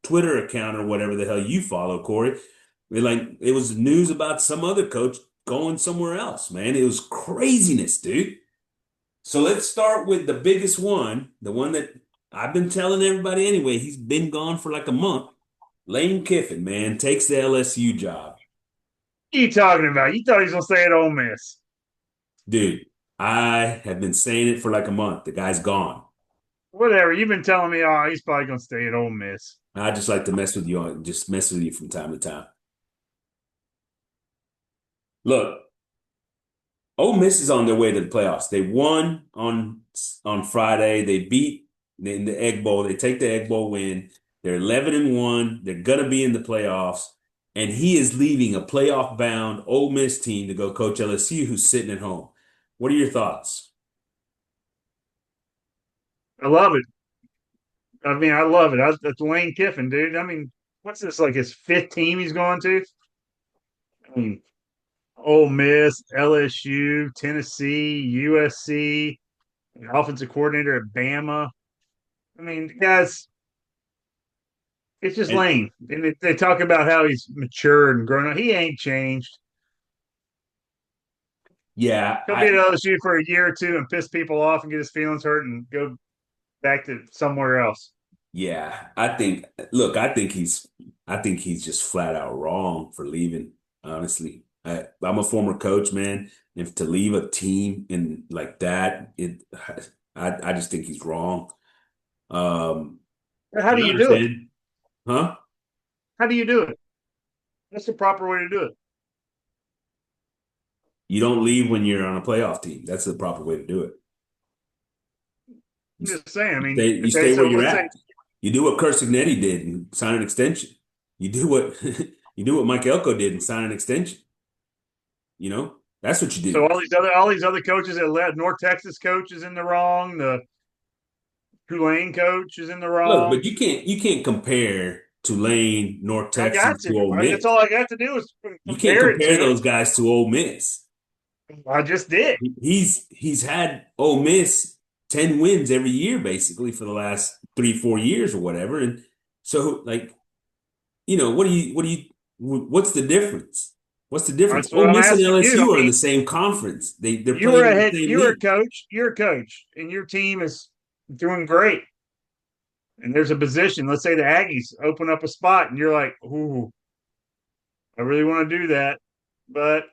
Twitter account or whatever the hell you follow, Corey, it was news about some other coach going somewhere else, man. It was craziness, dude. So let's start with the biggest one, the one that I've been telling everybody anyway. He's been gone for like a month. Lane Kiffin, man, takes the LSU job. What are you talking about? You thought he was gonna stay at Ole Miss. Dude, I have been saying it for like a month. The guy's gone. Whatever. You've been telling me, oh, he's probably gonna stay at Ole Miss. I just like to mess with you just mess with you from time to time. Look, Ole Miss is on their way to the playoffs. They won on Friday. They beat in the Egg Bowl. They take the Egg Bowl win. They're 11-1. They're gonna be in the playoffs. And he is leaving a playoff bound Ole Miss team to go coach LSU, who's sitting at home. What are your thoughts? I love it. I mean, I love it. That's Lane Kiffin, dude. I mean, what's this like his fifth team he's going to? I mean, Ole Miss, LSU, Tennessee, USC, offensive coordinator at Bama. I mean, guys, it's just And Lane. And they talk about how he's matured and grown up. He ain't changed. yeah, He'll be at LSU for a year or two and piss people off and get his feelings hurt and go back to somewhere else. yeah, I think look, I think he's just flat out wrong for leaving, honestly. I'm a former coach, man. If to leave a team in like that, I just think he's wrong. Um, How do I you do it? understand. Huh? How do you do it? That's the proper way to do it. You don't leave when you're on a playoff team. That's the proper way to do it. You, I'm just saying. I you mean, stay, you okay, stay where so you're let's say at. You do what Kirk Cignetti did and sign an extension. You do what you do what Mike Elko did and sign an extension. That's what you so do. all these other coaches that led North Texas coach is in the wrong. The Tulane coach is in the Look, wrong. but you can't compare Tulane, North I got Texas to. to Ole That's Miss. all I got to do is You can't compare it compare to those guys to Ole Miss. him. I just did. He's had Ole Miss 10 wins every year basically for the last 3, 4 years or whatever. And so like, what's the difference? What's the difference? That's what Ole I'm Miss and asking you. I LSU are in mean, the same conference. They're you were playing in the ahead. same You were a league. coach. You're a coach, and your team is doing great. And there's a position. Let's say the Aggies open up a spot, and you're like, "Ooh, I really want to do that," but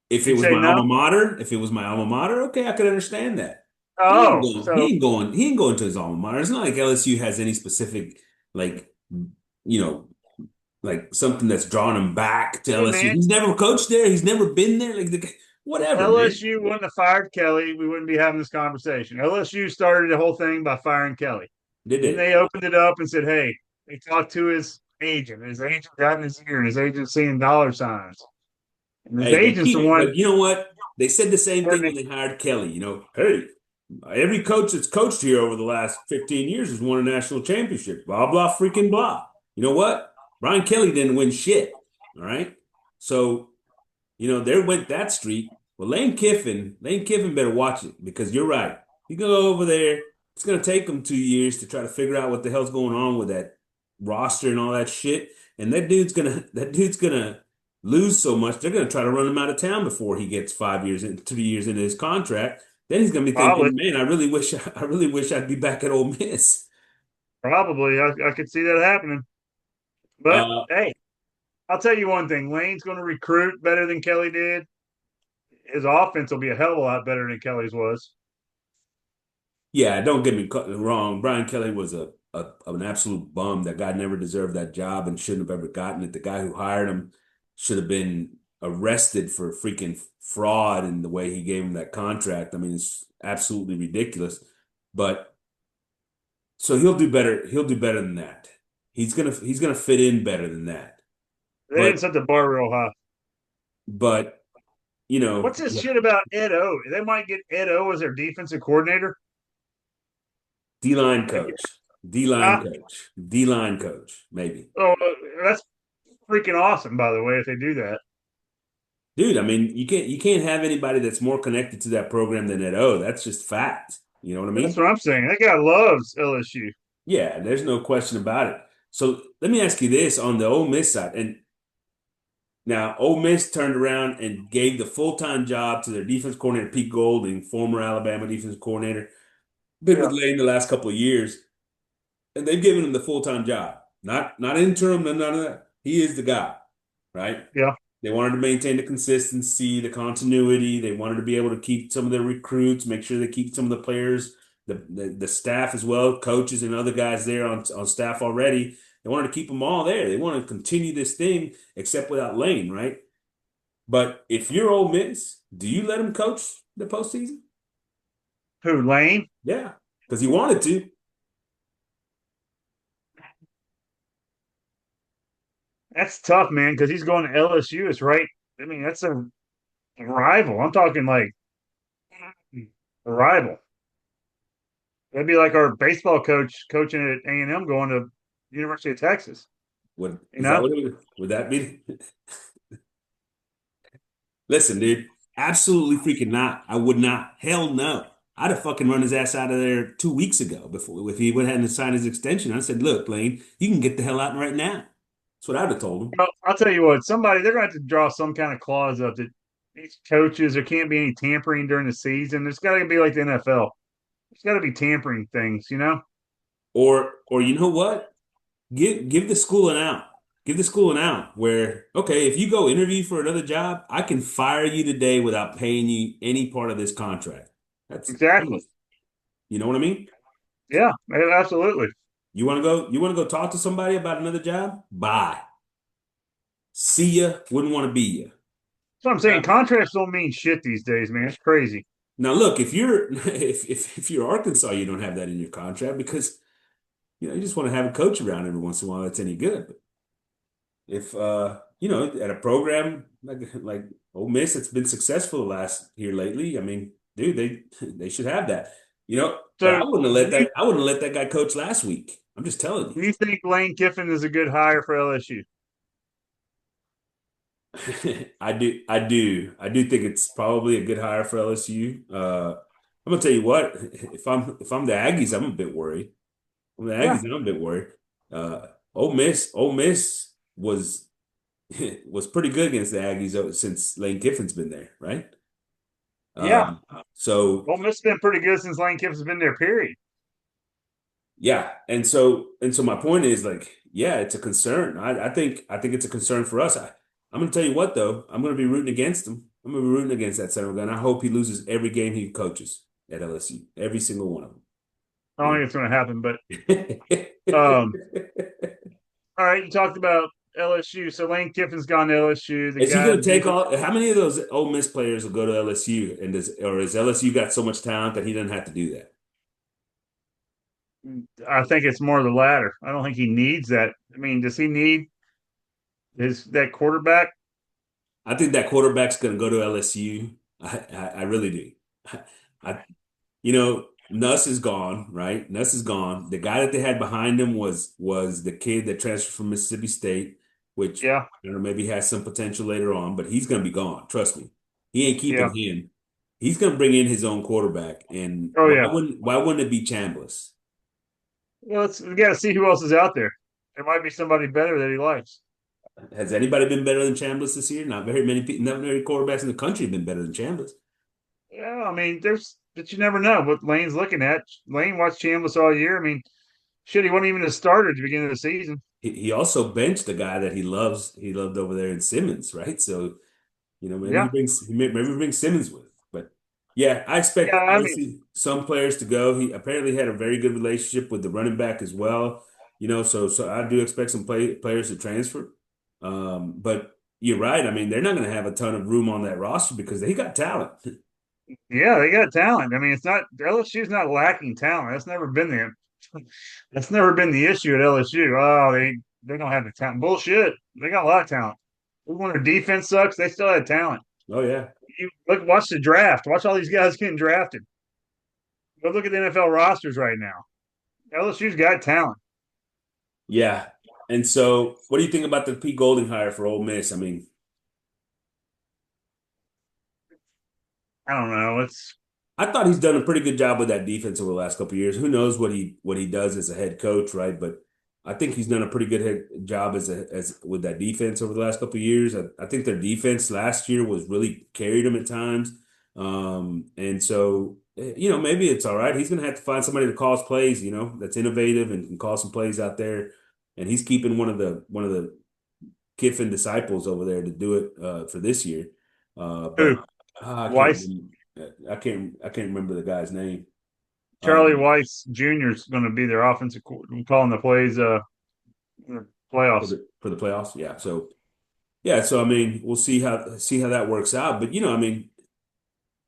If it you'd was say my no. alma mater, if it was my alma mater, okay, I could understand that. He ain't Oh, going, he so ain't going, he ain't going to his alma mater. It's not like LSU has any specific, like, you know, like something that's drawn him back to hey LSU. man, He's never coached there. He's never been there. Whatever, man. LSU wouldn't have fired Kelly, we wouldn't be having this conversation. LSU started the whole thing by firing Kelly. They Then did. they opened it up and said, "Hey," they talked to his agent. His agent got in his ear, and his agent seeing dollar signs. And his Hey, they agent's the keep, one but you know what? They said the same thing when coordinating. they hired Kelly. Hey, every coach that's coached here over the last 15 years has won a national championship. Blah, blah, freaking blah. You know what? Brian Kelly didn't win shit. All right. So, there went that streak. Well, Lane Kiffin better watch it because you're right. You go over there, it's going to take him 2 years to try to figure out what the hell's going on with that roster and all that shit. And that dude's gonna lose so much, they're gonna try to run him out of town before he gets 5 years in, 3 years into his contract. Then he's gonna be Probably, thinking, man, I really wish I'd be back at Ole Miss. probably, I could see that happening. But Uh, hey, I'll tell you one thing: Lane's going to recruit better than Kelly did. His offense will be a hell of a lot better than Kelly's was. yeah, don't get me wrong. Brian Kelly was an absolute bum. That guy never deserved that job and shouldn't have ever gotten it. The guy who hired him should have been arrested for freaking fraud in the way he gave him that contract. I mean, it's absolutely ridiculous. But So he'll do better. He'll do better than that. He's gonna fit in better than that. They But didn't set the bar real high. but What's this yeah, shit about Ed O? They might get Ed O as their defensive coordinator. D-line coach, D-line Ah, coach, D-line coach, maybe. oh, that's freaking awesome, by the way, if they do that. Dude, I mean, you can't have anybody that's more connected to that program than Ed O. That's just fact. You know what I That's mean? what I'm saying. That guy loves LSU. Yeah, there's no question about it. So let me ask you this on the Ole Miss side. And now Ole Miss turned around and gave the full-time job to their defense coordinator, Pete Golding, former Alabama defense coordinator, been with Yeah, Lane the last couple of years, and they've given him the full-time job. Not interim, none of that. He is the guy, right? yeah. They wanted to maintain the consistency, the continuity. They wanted to be able to keep some of their recruits, make sure they keep some of the players, the staff as well, coaches and other guys there on staff already. They wanted to keep them all there. They want to continue this thing, except without Lane, right? But if you're Ole Miss, do you let him coach the postseason? Who, Lane? Yeah, because he wanted to. That's tough, man, because he's going to LSU. It's right. I mean, that's a rival. I'm talking like a rival. That'd be like our baseball coach coaching at A&M going to University of Texas. Would You is that know? what it would that be? Listen, dude, absolutely freaking not. I would not. Hell no. I'd have fucking run his ass out of there 2 weeks ago before if he would hadn't signed his extension. I said, look, Lane, you can get the hell out right now. That's what I'd have told him. Well, I'll tell you what. Somebody they're going to have to draw some kind of clause up that these coaches there can't be any tampering during the season. There's got to be like the NFL. There's got to be tampering things. You know? Or you know what? Give the school an out. Give the school an out where, okay, if you go interview for another job, I can fire you today without paying you any part of this contract. That's Exactly. you know what I mean? Yeah, absolutely. You want to go talk to somebody about another job? Bye. See ya. Wouldn't want to be ya. That's what I'm saying. Contracts don't mean shit these days, man. It's crazy. Now look, if you're if you're Arkansas, you don't have that in your contract because you just want to have a coach around every once in a while that's any good. But if at a program like Ole Miss that's been successful the last here lately, I mean, dude, they should have that. But So, I wouldn't have let that guy coach last week. I'm just telling do you think Lane Kiffin is a good hire for LSU? you. I do think it's probably a good hire for LSU. I'm gonna tell you what, if I'm the Aggies, I'm a bit worried. I'm the Yeah, Aggies, I'm a bit worried. Uh, Ole Miss was was pretty good against the Aggies since Lane Kiffin's been there, right? yeah. So Ole Miss has been pretty good since Lane Kiffin's been there. Period. yeah, and so my point is like, yeah, it's a concern. I think it's a concern for us. I'm gonna tell you what though, I'm gonna be rooting against him. I'm gonna be rooting against that center gun. I hope he loses every game he coaches at LSU, every single one of I don't think it's going to happen, but them. um, all right. You talked about LSU, so Lane Kiffin's gone to LSU. The Is he guy, going the to take defense, all? How many of those Ole Miss players will go to LSU? And has LSU got so much talent that he doesn't have to do that? I think it's more the latter. I don't think he needs that. I mean, does he need his that quarterback? I think that quarterback's going to go to LSU. I really do. I, Nuss is gone, right? Nuss is gone. The guy that they had behind him was the kid that transferred from Mississippi State, which Yeah, I don't know, maybe has some potential later on, but he's going to be gone. Trust me. He ain't yeah. keeping him. He's going to bring in his own quarterback, and Oh why yeah. wouldn't why wouldn't it be Chambliss? Well, we got to see who else is out there. There might be somebody better that he likes. Has anybody been better than Chambliss this year? Not very many people, not very quarterbacks in the country have been better than Chambliss. Yeah, I mean, but you never know what Lane's looking at. Lane watched Chambliss all year. I mean, shit, he wasn't even a starter at the beginning of the season. He also benched the guy that he loves. He loved over there in Simmons, right? So maybe Yeah, he brings Simmons with. But yeah, I yeah. expect I mean, obviously some players to go. He apparently had a very good relationship with the running back as well. So I do expect some players to transfer. But you're right. I mean, they're not going to have a ton of room on that roster because they got talent. yeah, they got talent. I mean, it's not LSU's not lacking talent. That's never been there. That's never been the issue at LSU. Oh, they don't have the talent. Bullshit. They got a lot of talent. Even when their defense sucks, they still had talent. Oh yeah. You look, watch the draft. Watch all these guys getting drafted. Go look at the NFL rosters right now. LSU's got talent. Yeah. And so what do you think about the Pete Golding hire for Ole Miss? I mean, I don't know. It's I thought he's done a pretty good job with that defense over the last couple of years. Who knows what he does as a head coach, right? But I think he's done a pretty good job as with that defense over the last couple of years. I think their defense last year was really carried them at times. And so maybe it's all right. He's gonna have to find somebody to call his plays, that's innovative and can call some plays out there. And he's keeping one of the Kiffin disciples over there to do it for this year. But who I can't Weiss, I can't remember the guy's name Charlie um, Weiss Jr. is going to be their offensive calling the plays. for Playoffs. the playoffs. Yeah, yeah, so I mean, we'll see how that works out. But I mean,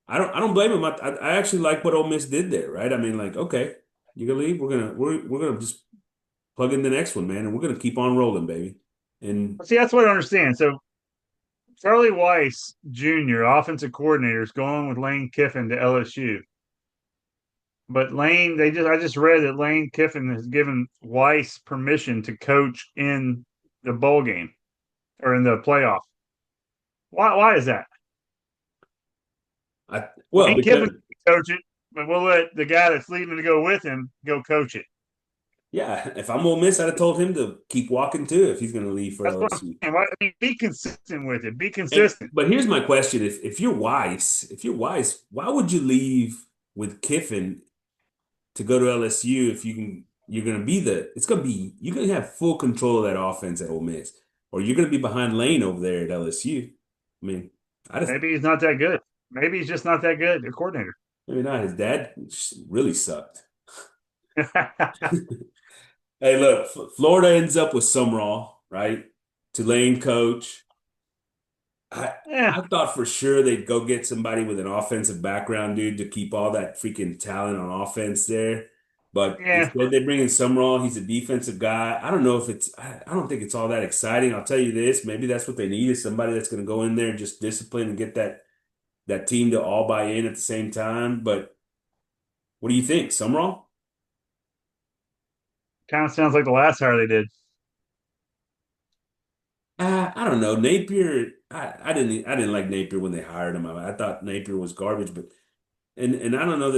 I don't blame him. I actually like what Ole Miss did there, right? I mean, like, okay, you gonna leave? We're gonna just plug in the next one, man, and we're gonna keep on rolling, baby. And See, that's what I don't understand. So Charlie Weiss Jr., offensive coordinator, is going with Lane Kiffin to LSU. But I just read that Lane Kiffin has given Weiss permission to coach in the bowl game or in the playoff. Why is that? well, Lane Kiffin because can coach it, but we'll let the guy that's leaving to go with him go coach it. yeah, if I'm Ole Miss, I'd have told him to keep walking too if he's gonna leave for That's what I'm LSU. saying. I mean, be consistent with it. Be And consistent. but here's my question: if you're Weiss, why would you leave with Kiffin to go to LSU if you're gonna be you're gonna have full control of that offense at Ole Miss, or you're gonna be behind Lane over there at LSU. I mean, I just Maybe he's not that good. Maybe he's just not that good, a coordinator. maybe not. His dad really sucked. Hey, look, Florida ends up with Sumrall, right? Tulane coach. I Yeah, I thought for sure they'd go get somebody with an offensive background, dude, to keep all that freaking talent on offense there. But yeah. instead, they bring in Summerall. He's a defensive guy. I don't know if I don't think it's all that exciting. I'll tell you this, maybe that's what they need is somebody that's going to go in there and just discipline and get that team to all buy in at the same time. But what do you think, Summerall? Kind of sounds like the last hire they did. I don't know. Napier, I didn't like Napier when they hired him. I thought Napier was garbage, but and I don't know,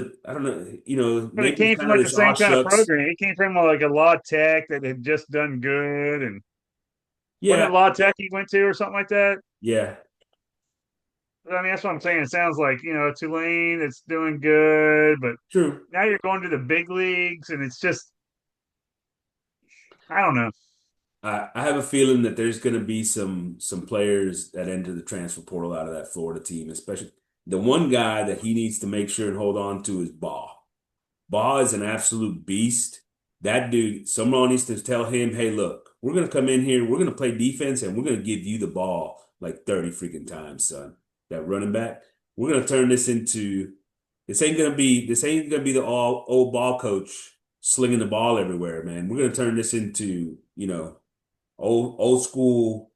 But it Napier's came from kind of like the this aw same kind of shucks. program. It came from like a law tech that had just done good, and wasn't Yeah, it law tech he went to or something like that? yeah, I mean, that's what I'm saying. It sounds like Tulane, it's doing good, but true. now you're going to the big leagues, and it's just I don't know. I have a feeling that there's going to be some players that enter the transfer portal out of that Florida team, especially the one guy that he needs to make sure and hold on to is Baugh. Baugh is an absolute beast. That dude, someone needs to tell him, hey, look, we're going to come in here, we're going to play defense, and we're going to give you the ball like 30 freaking times, son. That running back. We're going to turn this ain't gonna be the all old ball coach slinging the ball everywhere, man. We're gonna turn this into, old school,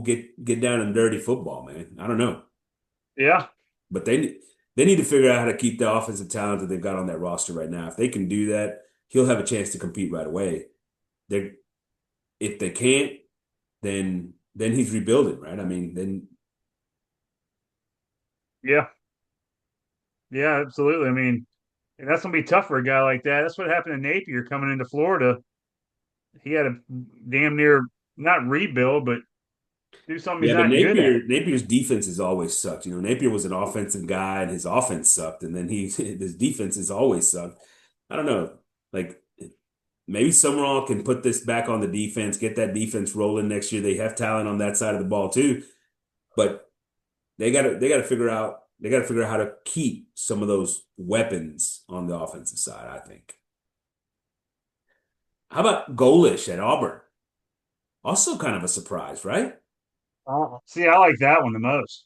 get down and dirty football, man. I don't know, Yeah, but they need to figure out how to keep the offensive talent that they've got on that roster right now. If they can do that, he'll have a chance to compete right away. They If they can't, then he's rebuilding, right? I mean, then yeah, yeah, absolutely. I mean, and that's gonna be tough for a guy like that. That's what happened to Napier coming into Florida. He had a damn near not rebuild, but do something he's yeah, but not good at. Napier's defense has always sucked. Napier was an offensive guy, and his offense sucked, and then his defense has always sucked. I don't know, like maybe Summerall can put this back on the defense, get that defense rolling next year. They have talent on that side of the ball too, but they got to figure out how to keep some of those weapons on the offensive side, I think. How about Golish at Auburn? Also kind of a surprise, right? See, I like that one the most.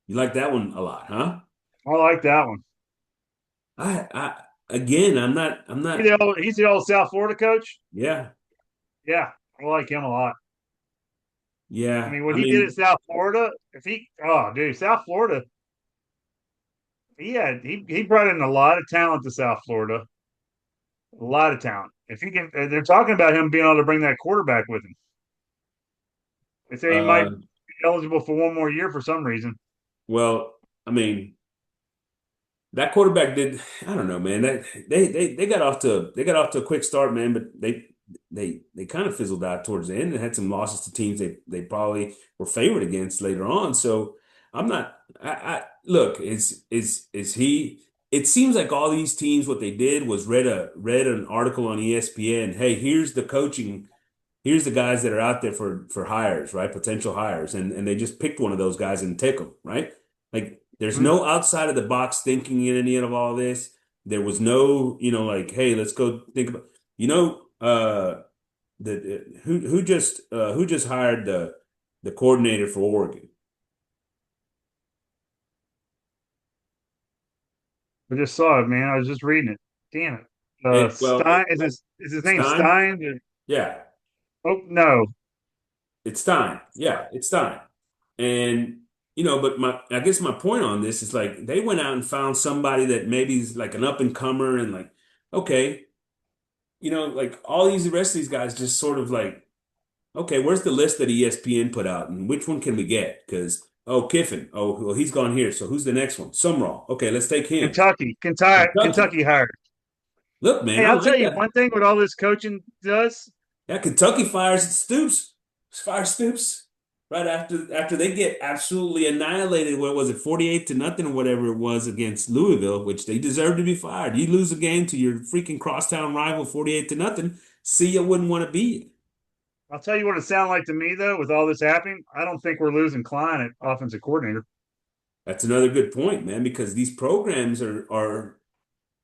You like that one a lot, huh? I like that one. I again, I'm not, He's the old South Florida coach. yeah, Yeah, I like him a lot. I yeah. mean, what I he did at mean, South Florida, if he, oh, dude, South Florida, he brought in a lot of talent to South Florida, a lot of talent. If he can, they're talking about him being able to bring that quarterback with him. They say he might uh, be eligible for one more year for some reason. well, I mean, that quarterback did, I don't know, man. That they got off to a quick start, man, but they kind of fizzled out towards the end and had some losses to teams they probably were favored against later on. So I'm not I look, is he it seems like all these teams what they did was read an article on ESPN. Hey, here's the guys that are out there for hires, right? Potential hires, and they just picked one of those guys and take them, right? Like there's Mhm. no outside of the box thinking in any of all this. There was no, like, hey, let's go think about, who just hired the coordinator for Oregon? I just saw it, man. I was just reading it. Damn it. Well, Stein is his name Stein, Stein? yeah, Oh no, it's Stein, yeah, it's Stein, and but I guess my point on this is like they went out and found somebody that maybe is like an up and comer and like, okay, like all these the rest of these guys just sort of like, okay, where's the list that ESPN put out and which one can we get? Because Kiffin, well he's gone here, so who's the next one? Sumrall, okay, let's take him. Kentucky Kentucky, hired. look, man, Hey, I I'll tell like you that. one thing. What all this coaching does, Yeah, Kentucky fires Stoops right after they get absolutely annihilated. What was it, 48 to nothing or whatever it was against Louisville, which they deserve to be fired. You lose a game to your freaking crosstown rival 48 to nothing. See, you wouldn't want to be it. I'll tell you what it sounded like to me though. With all this happening, I don't think we're losing Klein at offensive coordinator. That's another good point, man, because these programs are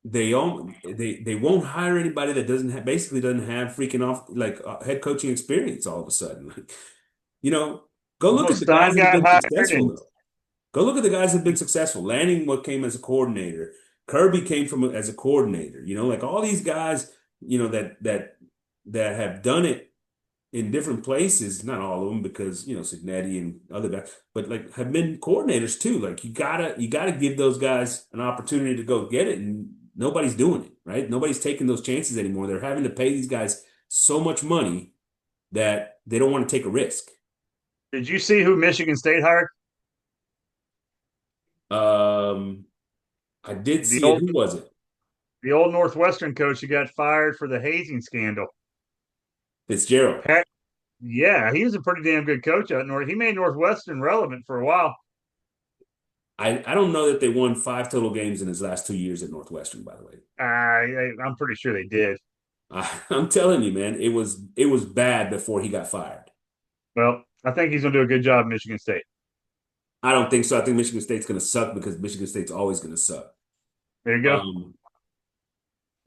they won't hire anybody that basically doesn't have freaking off like head coaching experience all of a sudden. Like, you know, go look Well, at the Stein guys that have got been hired, successful and though. Go look at the guys that have been successful. Lanning what came as a coordinator. Kirby came from as a coordinator. Like all these guys, that have done it in different places. Not all of them because Signetti and other guys, but like have been coordinators too. Like you gotta give those guys an opportunity to go get it, and nobody's doing it, right? Nobody's taking those chances anymore. They're having to pay these guys so much money that they don't want to take a risk. did you see who Michigan State hired? Um, I did The see it. old Who was it? the old Northwestern coach who got fired for the hazing scandal. Fitzgerald. Pat, yeah, he was a pretty damn good coach out north. He made Northwestern relevant for a while. I don't know that they won 5 total games in his last 2 years at Northwestern, by the way. I'm pretty sure they did. I'm telling you, man, it was bad before he got fired. Well, I think he's going to do a good job at Michigan State. I don't think so. I think Michigan State's going to suck because Michigan State's always going to suck. There you go. Um,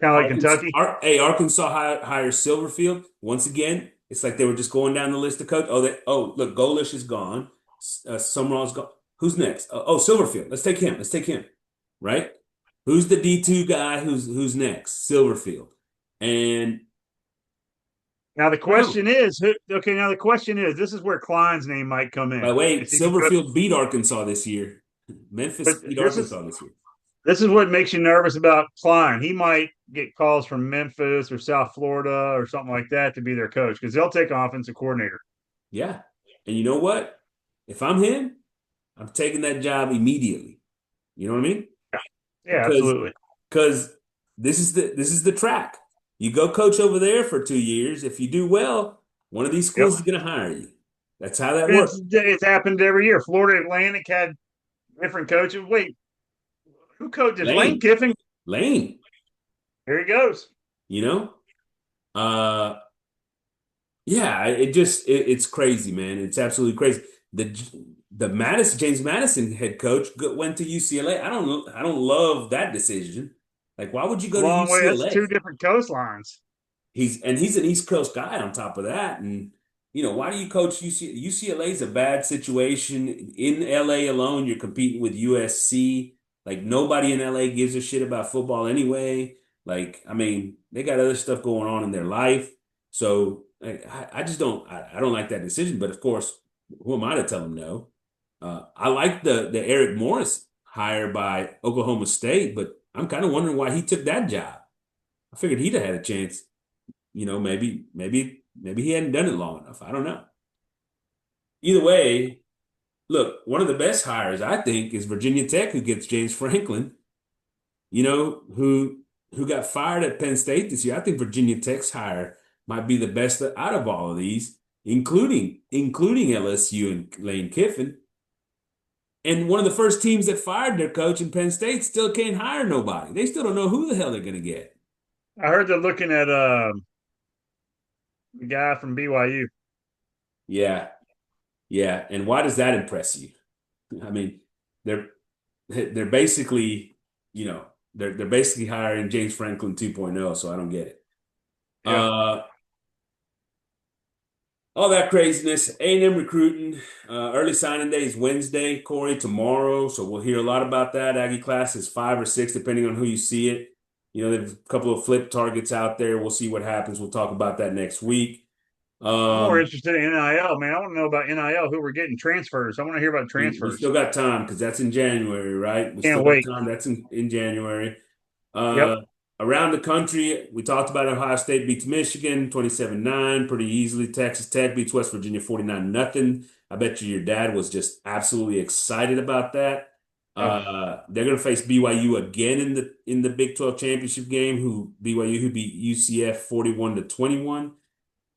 Kind of like Arkansas, Kentucky. Arkansas hires Silverfield. Once again, it's like they were just going down the list of coach. Look, Golish is gone. Summerall's gone. Who's next? Silverfield. Let's take him. Let's take him. Right? Who's the D2 guy? Who's next? Silverfield. And Now the I don't know. question is, okay. Now the question is, this is where Klein's name might come By in. the way, Is he good? Silverfield beat Arkansas this year. Memphis But beat Arkansas this year. this is what makes you nervous about Klein. He might get calls from Memphis or South Florida or something like that to be their coach because they'll take offensive coordinator. Yeah. And you know what? If I'm him, I'm taking that job immediately. You know what I mean? Yeah, Because absolutely. because this is the track. You go coach over there for 2 years. If you do well, one of these Yep. schools is going to hire you. That's how that And works. it's happened every year. Florida Atlantic had different coaches. Wait, who coached? Is Lane Lane, Kiffin? Lane, Here he goes. you know? Uh yeah, it's crazy, man. It's absolutely crazy. The James Madison head coach went to UCLA. I don't love that decision. Like, why would you A go to long way. That's two UCLA? different coastlines. He's an East Coast guy on top of that. And why do you coach UCLA? UCLA is a bad situation. In LA alone, you're competing with USC. Like nobody in LA gives a shit about football anyway. Like, I mean, they got other stuff going on in their life. So I just don't I don't like that decision. But of course, who am I to tell them no? I like the Eric Morris hire by Oklahoma State, but I'm kind of wondering why he took that job. I figured he'd have had a chance. Maybe he hadn't done it long enough. I don't know. Either way, look, one of the best hires I think is Virginia Tech, who gets James Franklin. Who got fired at Penn State this year. I think Virginia Tech's hire might be the best out of all of these, including LSU and Lane Kiffin. And one of the first teams that fired their coach in Penn State still can't hire nobody. They still don't know who the hell they're going to get. I heard they're looking at the guy from BYU. Yeah, yeah. And why does that impress you? I mean, they're they're basically, they're basically hiring James Franklin 2.0, so I don't get it. Yeah. Uh, all that craziness. A&M recruiting. Early signing day is Wednesday, Corey, tomorrow. So we'll hear a lot about that. Aggie class is 5 or 6, depending on who you see it. There's a couple of flip targets out there. We'll see what happens. We'll talk about that next week. I'm more Um, interested in NIL, man. I want to know about NIL, who we're getting transfers. I want to hear about we still transfers. got time because that's in January, right? We still Can't got wait. time. That's in January. Yep. Uh, Around the country, we talked about Ohio State beats Michigan 27-9 pretty easily. Texas Tech beats West Virginia 49-0. I bet you your dad was just absolutely excited about that. Oh. They're going to face BYU again in the Big 12 championship game. BYU who beat UCF 41-21.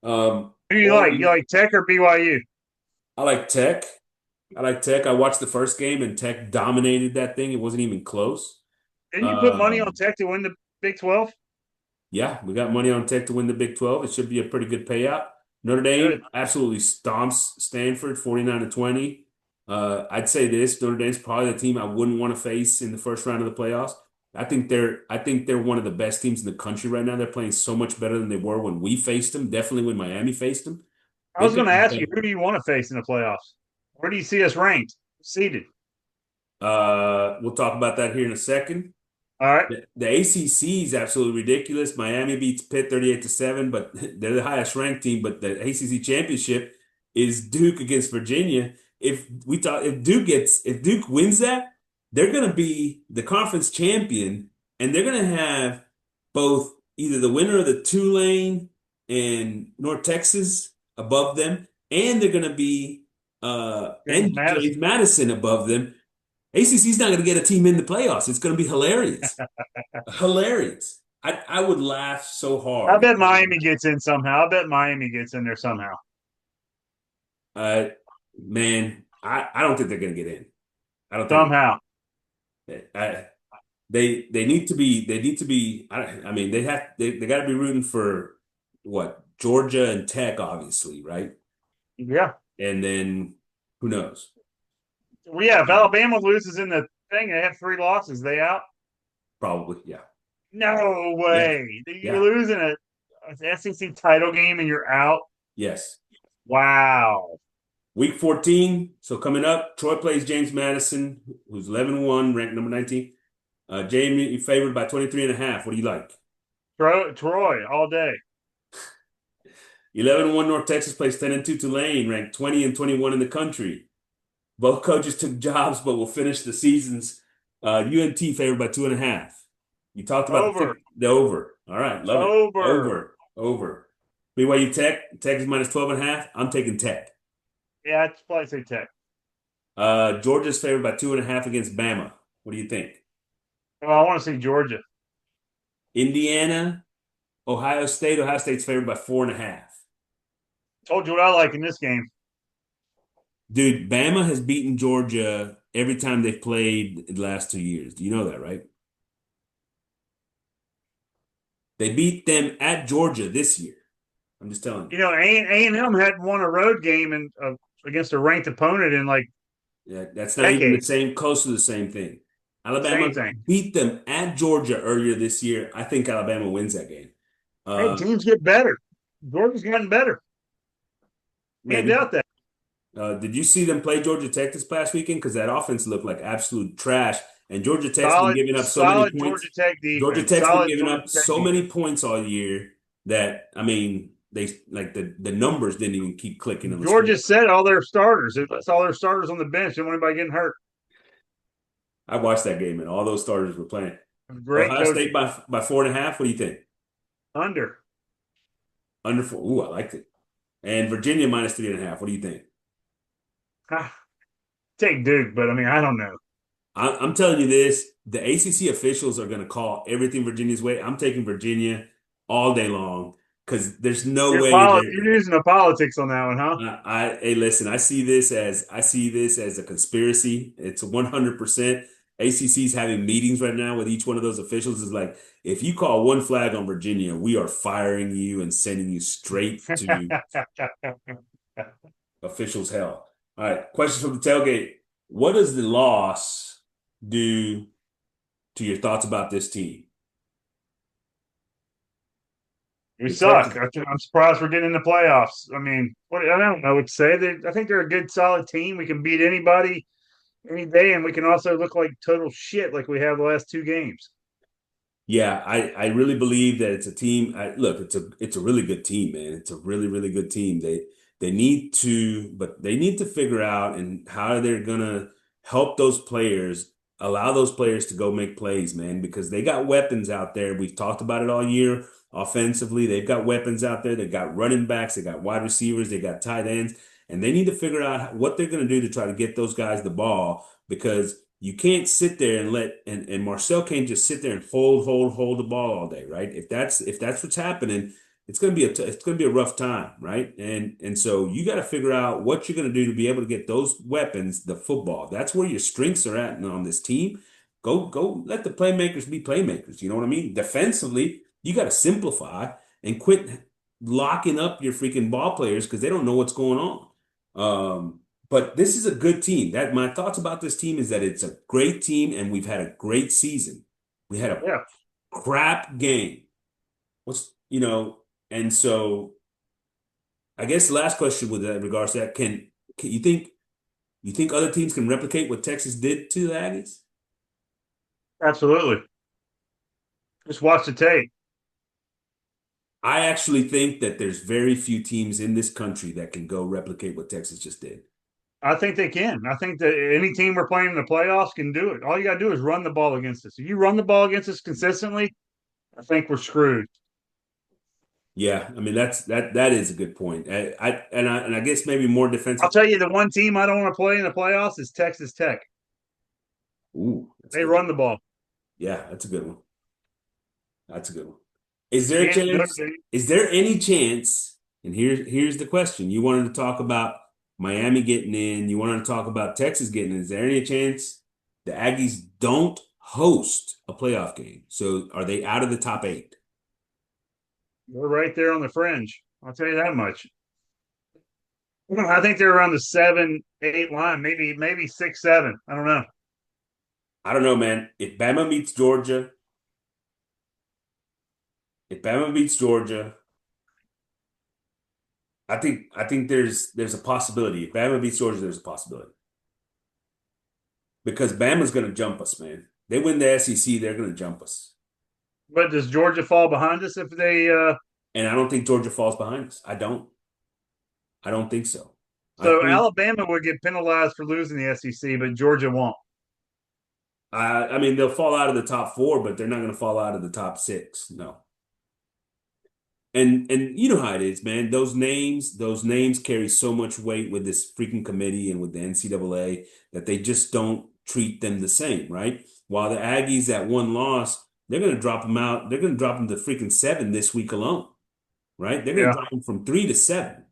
Who do you like? You Oregon, like Tech or BYU? I like Tech. I like Tech. I watched the first game and Tech dominated that thing. It wasn't even close. Didn't you put money on Um, Tech to win the Big 12? Yeah, we got money on Tech to win the Big 12. It should be a pretty good payout. Notre Good. Dame absolutely stomps Stanford 49-20. I'd say this, Notre Dame's probably the team I wouldn't want to face in the first round of the playoffs. I think they're one of the best teams in the country right now. They're playing so much better than they were when we faced them, definitely when Miami faced them. I They've was going to gotten ask you, better. who do you want to face in the playoffs? Where do you see us ranked, seated? We'll talk about that here in a second. All right. The ACC is absolutely ridiculous. Miami beats Pitt 38-7, but they're the highest ranked team. But the ACC championship is Duke against Virginia. If Duke wins that, they're going to be the conference champion, and they're going to have both either the winner of the Tulane and North Texas above them, and they're going to be James and Madison. James Madison above them. ACC's not going to get a team in the playoffs. It's going to be hilarious. Hilarious. I would laugh so I hard. bet Miami gets in somehow. I bet Miami gets in there somehow. Uh, Man, I don't think they're going to get in. I don't think Somehow. I, they need to be. I mean, they got to be rooting for what Georgia and Tech, obviously, right? Yeah. And then who knows? Well, yeah, if Um, Alabama loses in the thing, they have 3 losses. They out? Probably, yeah, No yeah, way. You're yeah, losing an SEC title game and you're out. yes. Wow. Week 14. So coming up, Troy plays James Madison, who's 11-1, ranked number 19. Jamie, you favored by 23.5. What do you like? Troy all day. 11-1 North Texas plays 10-2 Tulane, ranked 20 and 21 in the country. Both coaches took jobs, but will finish the seasons. UNT favored by 2.5. You talked about Over. the over. All right, love it. Over. Over. BYU Tech is minus 12.5. I'm taking Tech. Yeah, I'd probably say Tech. Georgia's favored by 2.5 against Bama. What do you think? Well, I want to see Georgia. Indiana, Ohio State. Ohio State's favored by 4.5. Told you what I like in this game. Dude, Bama has beaten Georgia every time they've played the last 2 years. Do you know that, right? They beat them at Georgia this year. I'm just telling you. A&M hadn't won a road game against a ranked opponent in like Yeah, that's not even the decades. same, close to the same thing. Alabama Same thing. beat them at Georgia earlier this year. I think Alabama wins that game. Hey, Uh, teams get better. Georgia's gotten better. Can't Maybe. doubt that. Did you see them play Georgia Tech this past weekend? Because that offense looked like absolute trash. And Georgia Tech's been Solid, giving up so many solid points. Georgia Tech Georgia defense. Tech's been Solid giving Georgia up Tech so defense. many points all year that I mean, they like the numbers didn't even keep clicking on the screen. Georgia set all their starters. That's all their starters on the bench. Didn't want anybody getting hurt. I watched that game and all those starters were playing. Great Ohio State coaching. by 4.5. What do you think? Under. Under four. Ooh, I liked it. And Virginia minus 3.5. What do you think? Ah, take Duke, but I mean, I don't know. I'm telling you this, the ACC officials are going to call everything Virginia's way. I'm taking Virginia all day long because there's no way You're using the politics on that one, huh? hey, listen, I see this as a conspiracy. It's 100%. ACC's having meetings right now with each one of those officials. Is like, if you call one flag on Virginia, we are firing you and sending you straight to officials' hell. All right, questions from the tailgate. What does the loss do to your thoughts about this team? We The suck. Texas, I'm surprised we're getting in the playoffs. I mean, I don't know what to say. I think they're a good, solid team. We can beat anybody any day, and we can also look like total shit like we have the last two games. yeah, I really believe that it's a team. Look, it's a really good team, man. It's a really really good team. They need to figure out and how they're gonna help those players, allow those players to go make plays, man, because they got weapons out there. We've talked about it all year. Offensively, they've got weapons out there. They got running backs, they got wide receivers, they got tight ends, and they need to figure out what they're gonna do to try to get those guys the ball because you can't sit there and and Marcel can't just sit there and hold the ball all day, right? If that's what's happening, it's gonna be a rough time, right? And so you got to figure out what you're gonna do to be able to get those weapons, the football. That's where your strengths are at on this team. Go let the playmakers be playmakers. You know what I mean? Defensively, you got to simplify and quit locking up your freaking ball players because they don't know what's going on. But this is a good team. That my thoughts about this team is that it's a great team and we've had a great season. We had a Yeah, crap game. What's and so I guess the last question with that regards to that, can you think other teams can replicate what Texas did to the Aggies? absolutely. Just watch the tape. I actually think that there's very few teams in this country that can go replicate what Texas just did. I think they can. I think that any team we're playing in the playoffs can do it. All you got to do is run the ball against us. If you run the ball against us consistently, I think we're screwed. Yeah, I mean that is a good point. I guess maybe more I'll defensive. tell you, the one team I don't want to play in the playoffs is Texas Tech. Ooh, that's a They good. run the ball. Yeah, that's a good one. That's a good one. Is there a Can't, chance? Is there any chance? And here's the question. You wanted to talk about Miami getting in. You wanted to talk about Texas getting in. Is there any chance the Aggies don't host a playoff game? So are they out of the top eight? we're right there on the fringe. I'll tell you that much. I think they're around the 7, 8 line, maybe 6, 7. I don't know. I don't know, man. If Bama beats Georgia, I think there's a possibility. If Bama beats Georgia, there's a possibility. Because Bama's gonna jump us, man. They win the SEC, they're gonna jump us. But does Georgia fall behind us if they? And I don't think Georgia falls behind us. I don't. I don't think so. I So think Alabama would get penalized for losing the SEC, but Georgia won't. I mean they'll fall out of the top four, but they're not gonna fall out of the top six. No. And you know how it is, man. Those names carry so much weight with this freaking committee and with the NCAA that they just don't treat them the same, right? While the Aggies at one loss, they're gonna drop them out. They're gonna drop them to freaking seven this week alone, right? They're gonna Yeah, drop them from 3 to 7,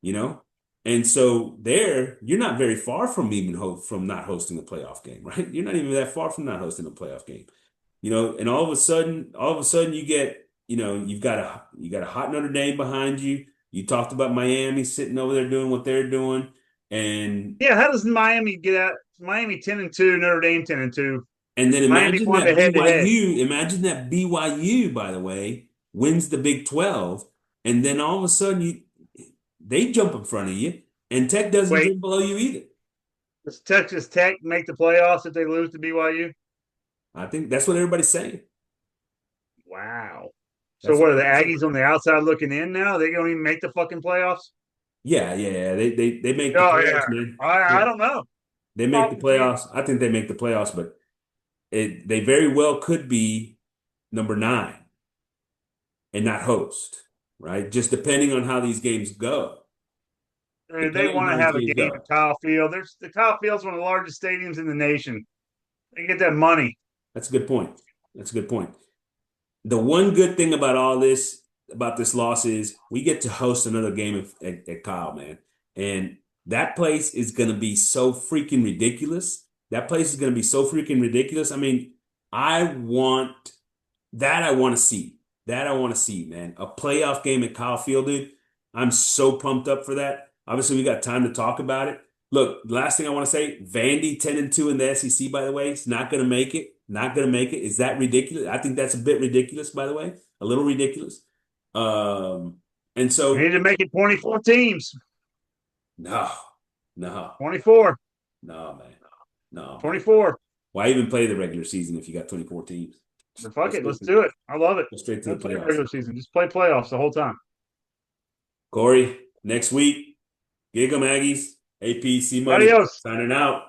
you know? And so there, you're not very far from even from not hosting a playoff game, right? You're not even that far from not hosting a playoff game. And all of a sudden you get, you got a hot Notre Dame behind you. You talked about Miami sitting over there doing what they're doing. And yeah. How does Miami get out? Miami 10-2, Notre Dame 10-2. and then Miami won the head to head. Imagine that BYU, by the way, wins the Big 12, and then all of a sudden they jump in front of you, and Tech doesn't Wait, jump below you either. does Texas Tech make the playoffs if they lose to BYU? I think that's what everybody's saying. Wow. So That's what what are the everybody's saying. Aggies on the outside looking in now? They don't even make the fucking playoffs? Yeah, yeah, yeah. They make the Oh yeah. playoffs, man. I Yeah, don't know. they make the Talking to you. playoffs. I think they make the playoffs, but they very well could be number 9 and not host, right? Just depending on how these games go. I mean, they Depending on want how to these have a games game go. at Kyle Field. There's the Kyle Field's one of the largest stadiums in the nation. They get that money. That's a good point. That's a good point. The one good thing about all this, about this loss is we get to host another game at Kyle, man. And that place is going to be so freaking ridiculous. That place is going to be so freaking ridiculous. I mean, I want I want to see. That I want to see, man. A playoff game at Kyle Field, dude. I'm so pumped up for that. Obviously, we got time to talk about it. Look, last thing I want to say, Vandy 10-2 in the SEC, by the way, is not going to make it. Not going to make it. Is that ridiculous? I think that's a bit ridiculous, by the way. A little ridiculous. Um, and We need so to make it 24 teams. no, no, 24. no, man. No, man. 24. Why even play the regular season if you got 24 teams? But Go fuck it. straight Let's to, do it. I love it. go straight to Don't the play playoffs. regular season. Just play playoffs the whole time. Corey, next week, gig 'em Aggies. AP C Money Adios. signing out.